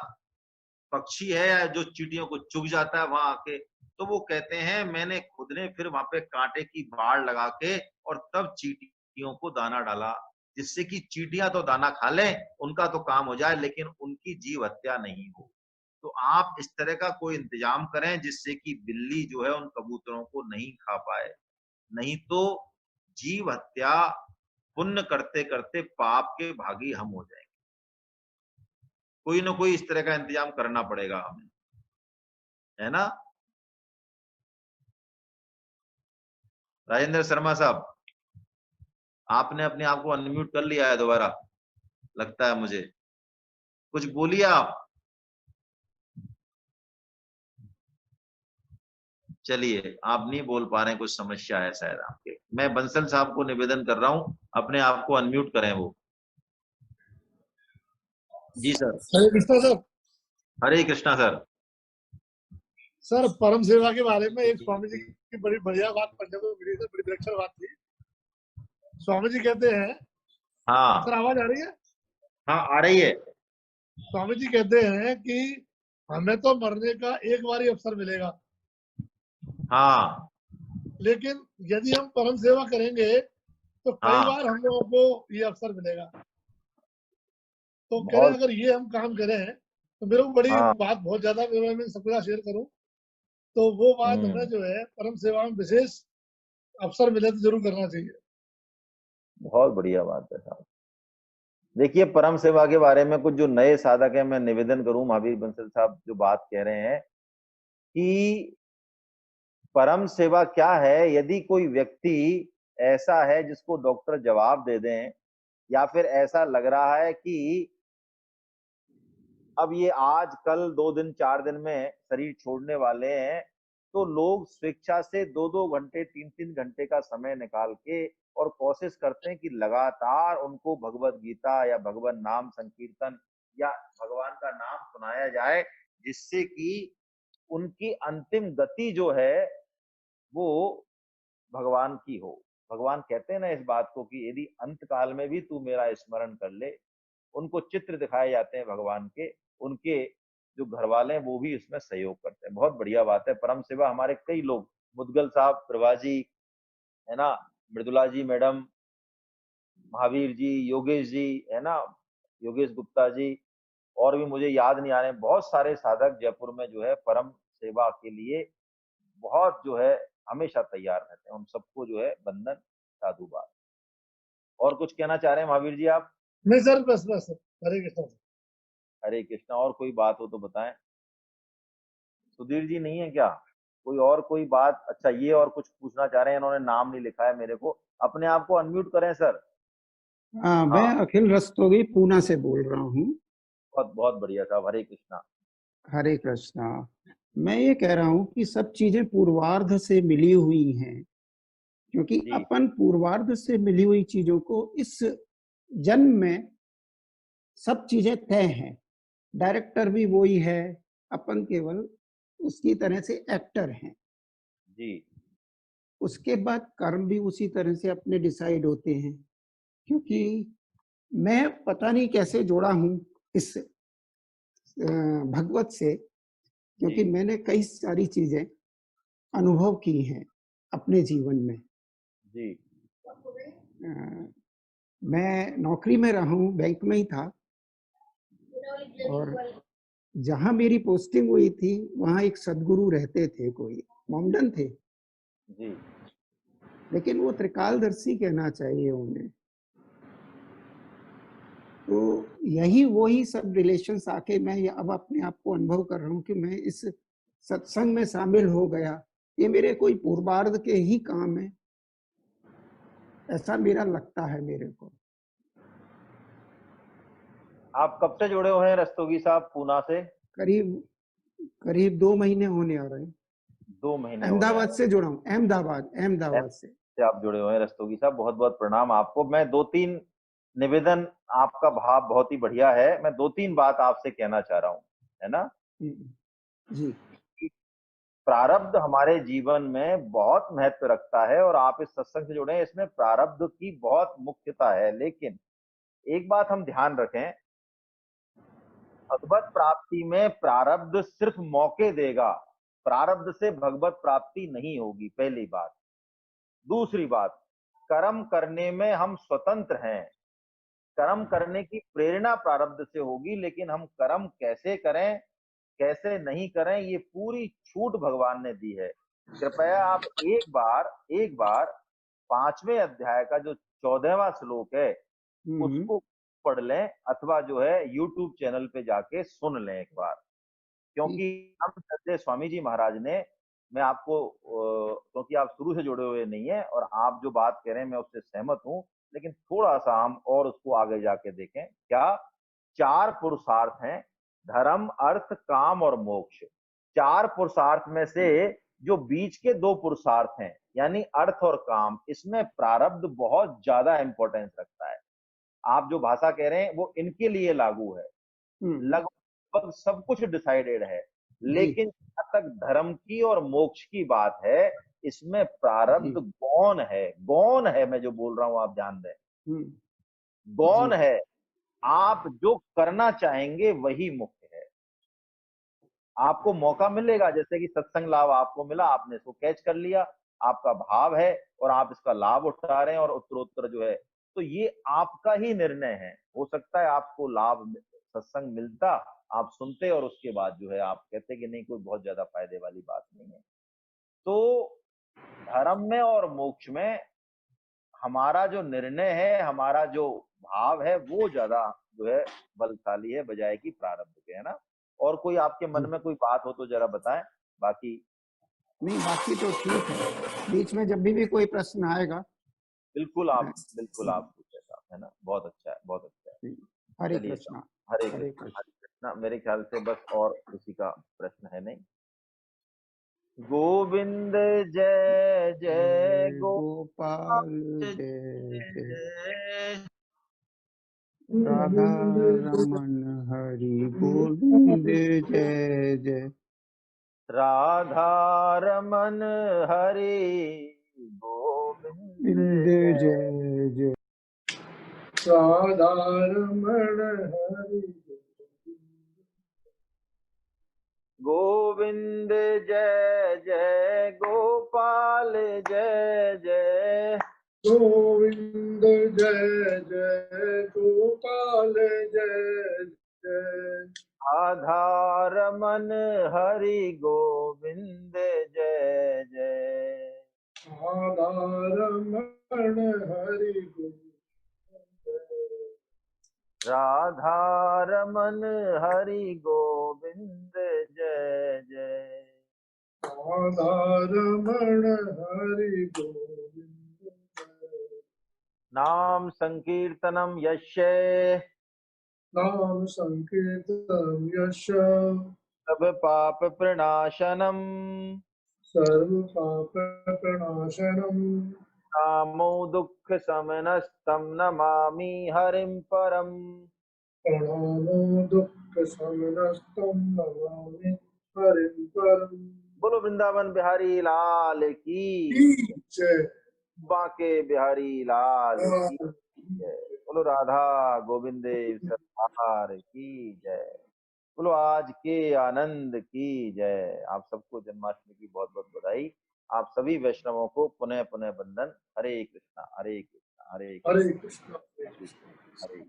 पक्षी है या जो चींटियों को चुग जाता है वहां आके, तो वो कहते हैं मैंने खुद ने फिर वहां पे कांटे की बाड़ लगा के और तब चींटियों को दाना डाला, जिससे कि चींटियां तो दाना खा लें, उनका तो काम हो जाए, लेकिन उनकी जीव हत्या नहीं हो। तो आप इस तरह का कोई इंतजाम करें जिससे कि बिल्ली जो है उन कबूतरों को नहीं खा पाए। नहीं तो जीव हत्या पुण्य करते करते पाप के भागी हम हो जाएंगे। कोई ना कोई इस तरह का इंतजाम करना पड़ेगा हमें, है ना। राजेंद्र शर्मा साहब, आपने अपने आप को अनम्यूट कर लिया है दोबारा, लगता है मुझे। कुछ बोलिए आप। चलिए, आप नहीं बोल पा रहे हैं, कुछ समस्या है शायद आपके। मैं बंसल साहब को निवेदन कर रहा हूं, अपने आप को अनम्यूट करें वो। जी सर। हरे कृष्णा सर। हरे कृष्णा सर। सर, परम सेवा के बारे में एक स्वामी जी की बड़ी बढ़िया बात पढ़ने को मिली सर, बड़ी विलक्षण बात थी। स्वामी जी कहते हैं, सर हाँ आवाज आ रही है? हाँ, आ रही है। स्वामी जी कहते हैं कि हमें तो मरने का एक बार ही अवसर मिलेगा, हाँ लेकिन यदि हम परम सेवा करेंगे तो कई हाँ, बार हम लोगों को ये अवसर मिलेगा। तो कह रहे हैं बहुत। अगर ये हम काम करें तो मेरे को बड़ी हाँ। बात बहुत ज्यादा, मैं सबके साथ शेयर करूं तो वो बात हमें हम्म। जो है परम सेवा में विशेष अवसर मिले तो जरूर करना चाहिए। बहुत बढ़िया बात है साहब। देखिए, परम सेवा के बारे में कुछ जो नए साधक है, मैं निवेदन करूं, महावीर बंसल साहब जो बात कह रहे हैं कि परम सेवा क्या है। यदि कोई व्यक्ति ऐसा है जिसको डॉक्टर जवाब दे दें, या फिर ऐसा लग रहा है कि अब ये आज कल 2 दिन 4 दिन में शरीर छोड़ने वाले हैं, तो लोग स्वेच्छा से 2-2 घंटे 3-3 घंटे का समय निकाल के और कोशिश करते हैं कि लगातार उनको भगवत गीता या भगवान नाम संकीर्तन या भगवान का नाम सुनाया जाए, जिससे कि उनकी अंतिम गति जो है वो भगवान की हो। भगवान कहते हैं ना इस बात को कि यदि अंत काल में भी तू मेरा स्मरण कर ले। उनको चित्र दिखाए जाते हैं भगवान के, उनके जो घर वाले हैं वो भी इसमें सहयोग करते हैं। बहुत बढ़िया बात है। परम सेवा हमारे कई लोग, मुदगल साहब, प्रभा जी, है ना, मृदुला जी मैडम, महावीर जी, योगेश जी, है ना, योगेश गुप्ता जी, और भी मुझे याद नहीं आ रहे हैं, बहुत सारे साधक जयपुर में जो है परम सेवा के लिए बहुत जो है हमेशा तैयार रहते हैं। उन सबको जो है बंधन साधुवाद। और कुछ कहना चाह रहे हैं महावीर जी आप? नहीं सर, बस बस सर, हरे कृष्णा सर। हरे कृष्णा। और कोई बात हो तो बताएं। सुधीर जी नहीं है क्या? कोई और कोई बात? अच्छा, ये और कुछ पूछना चाह रहे हैं, इन्होंने नाम नहीं लिखा है मेरे को। अपने आप को अनम्यूट करें सर। मैं हाँ, अखिल रस्तोगी पूना से बोल रहा हूँ। बहुत बहुत बढ़िया साहब, हरे कृष्णा। हरे कृष्णा। मैं ये कह रहा हूँ कि सब चीजें पूर्वार्ध से मिली हुई हैं, क्योंकि जी अपन पूर्वार्ध से मिली हुई चीजों को इस जन्म में सब चीजें तय हैं। डायरेक्टर भी वही है, अपन केवल उसकी तरह से एक्टर हैं। जी उसके बाद कर्म भी उसी तरह से अपने डिसाइड होते हैं। क्योंकि मैं पता नहीं कैसे जुड़ा हूँ इस भगवत से, जी क्योंकि मैंने कई सारी चीजें अनुभव की हैं अपने जीवन में। जी। अ, मैं नौकरी में रहा हूँ, बैंक में ही था, और जहाँ मेरी पोस्टिंग हुई थी वहाँ एक सदगुरु रहते थे, कोई मोमडन थे, जी लेकिन वो त्रिकालदर्शी कहना चाहिए उन्हें। तो यही वही सब रिलेशंस आके मैं अब अपने आप को अनुभव कर रहा हूँ कि मैं इस सत्संग में शामिल हो गया। ये मेरे कोई पूर्वार्ध के ही काम है, ऐसा मेरा लगता है मेरे को। आप कब से जुड़े हुए हैं रस्तोगी साहब पूना से? करीब करीब 2 महीने होने आ रहे हैं। 2 महीने होने अहमदाबाद से जुड़ा हूँ, अहमदाबाद से। आप जुड़े हुए हैं रस्तोगी साहब, बहुत बहुत प्रणाम आपको। मैं 2-3 निवेदन, आपका भाव बहुत ही बढ़िया है, मैं 2-3 बात आपसे कहना चाह रहा हूँ, है ना? जी। प्रारब्ध हमारे जीवन में बहुत महत्व रखता है और आप इस सत्संग से जुड़े हैं, इसमें प्रारब्ध की बहुत मुख्यता है। लेकिन एक बात हम ध्यान रखें, भगवत प्राप्ति में प्रारब्ध सिर्फ मौके देगा, प्रारब्ध से भगवत प्राप्ति नहीं होगी, पहली बात। दूसरी बात, कर्म करने में हम स्वतंत्र हैं, कर्म करने की प्रेरणा प्रारब्ध से होगी, लेकिन हम कर्म कैसे करें कैसे नहीं करें ये पूरी छूट भगवान ने दी है। कृपया आप एक बार 5वें अध्याय का जो 14वां श्लोक है उसको पढ़ लें, अथवा जो है यूट्यूब चैनल पे जाके सुन लें एक बार, क्योंकि हम सच्चे स्वामी जी महाराज ने, मैं आपको क्योंकि आप शुरू से जुड़े हुए नहीं है और आप जो बात कह रहे हैं मैं उससे सहमत हूं, लेकिन थोड़ा सा हम और उसको आगे जाके देखें। क्या 4 पुरुषार्थ हैं, धर्म अर्थ काम और मोक्ष। 4 पुरुषार्थ में से जो बीच के 2 पुरुषार्थ हैं यानी अर्थ और काम, इसमें प्रारब्ध बहुत ज्यादा इंपॉर्टेंस रखता है। आप जो भाषा कह रहे हैं वो इनके लिए लागू है, लगभग सब कुछ डिसाइडेड है, लेकिन जहां तक धर्म की और मोक्ष की बात है, इसमें प्रारब्ध गौण है, गौण है, मैं जो बोल रहा हूं आप ध्यान दें, गौण है। आप जो करना चाहेंगे वही मुख्य है। आपको मौका मिलेगा, जैसे कि सत्संग लाभ आपको मिला, आपने इसको कैच कर लिया, आपका भाव है और आप इसका लाभ उठा रहे हैं और उत्तरोत्तर जो है, तो ये आपका ही निर्णय है। हो सकता है आपको लाभ सत्संग मिलता, आप सुनते और उसके बाद जो है आप कहते कि नहीं कोई बहुत ज्यादा फायदे वाली बात नहीं है। तो धर्म में और मोक्ष में हमारा जो निर्णय है, हमारा जो भाव है, वो ज्यादा जो है बलशाली है बजाय कि प्रारब्ध के, है ना? और कोई आपके मन में कोई बात हो तो जरा बताएं, बाकी नहीं, बाकी तो ठीक है। बीच में जब भी कोई प्रश्न आएगा बिल्कुल आप पूछे साहब, है ना? बहुत अच्छा है, बहुत अच्छा है। हरे चलिए कृष्णा। साहब, हरे कृष्णा। मेरे ख्याल से बस और किसी का प्रश्न है नहीं। गोविंद जय जय गोपाल जय जय राधा रमन हरि गोविंद जय जय राधा रमन हरि गोविंद जय जय राधा रमण हरि गोविंद जय जय गोपाल जय जय गोविंद जय जय गोपाल जय जय राधा रमन हरि गोविंद जय जय राधा रमण हरि राधा रमन हरि गोविंद जय जय राधा रमण हरि गोविंद नाम संकीर्तनम यस्य नाम संकीर्तनम यश सब पाप प्रणाशनम सर्व पाप प्रणाशनम नामो दुःख समनस्तम नमामि हरिं परम प्रणामो दुःख समनस्तम नमामि हरिं परम। बोलो वृंदावन बिहारी लाल की जय। बांके बिहारी लाल की जय। बोलो राधा गोविंद सरकार की जय। बोलो आज के आनंद की जय। आप सबको जन्माष्टमी की बहुत बहुत बधाई। आप सभी वैष्णवों को पुनः पुनः वंदन। हरे कृष्णा हरे कृष्णा हरे हरे कृष्ण हरे कृष्ण। हरे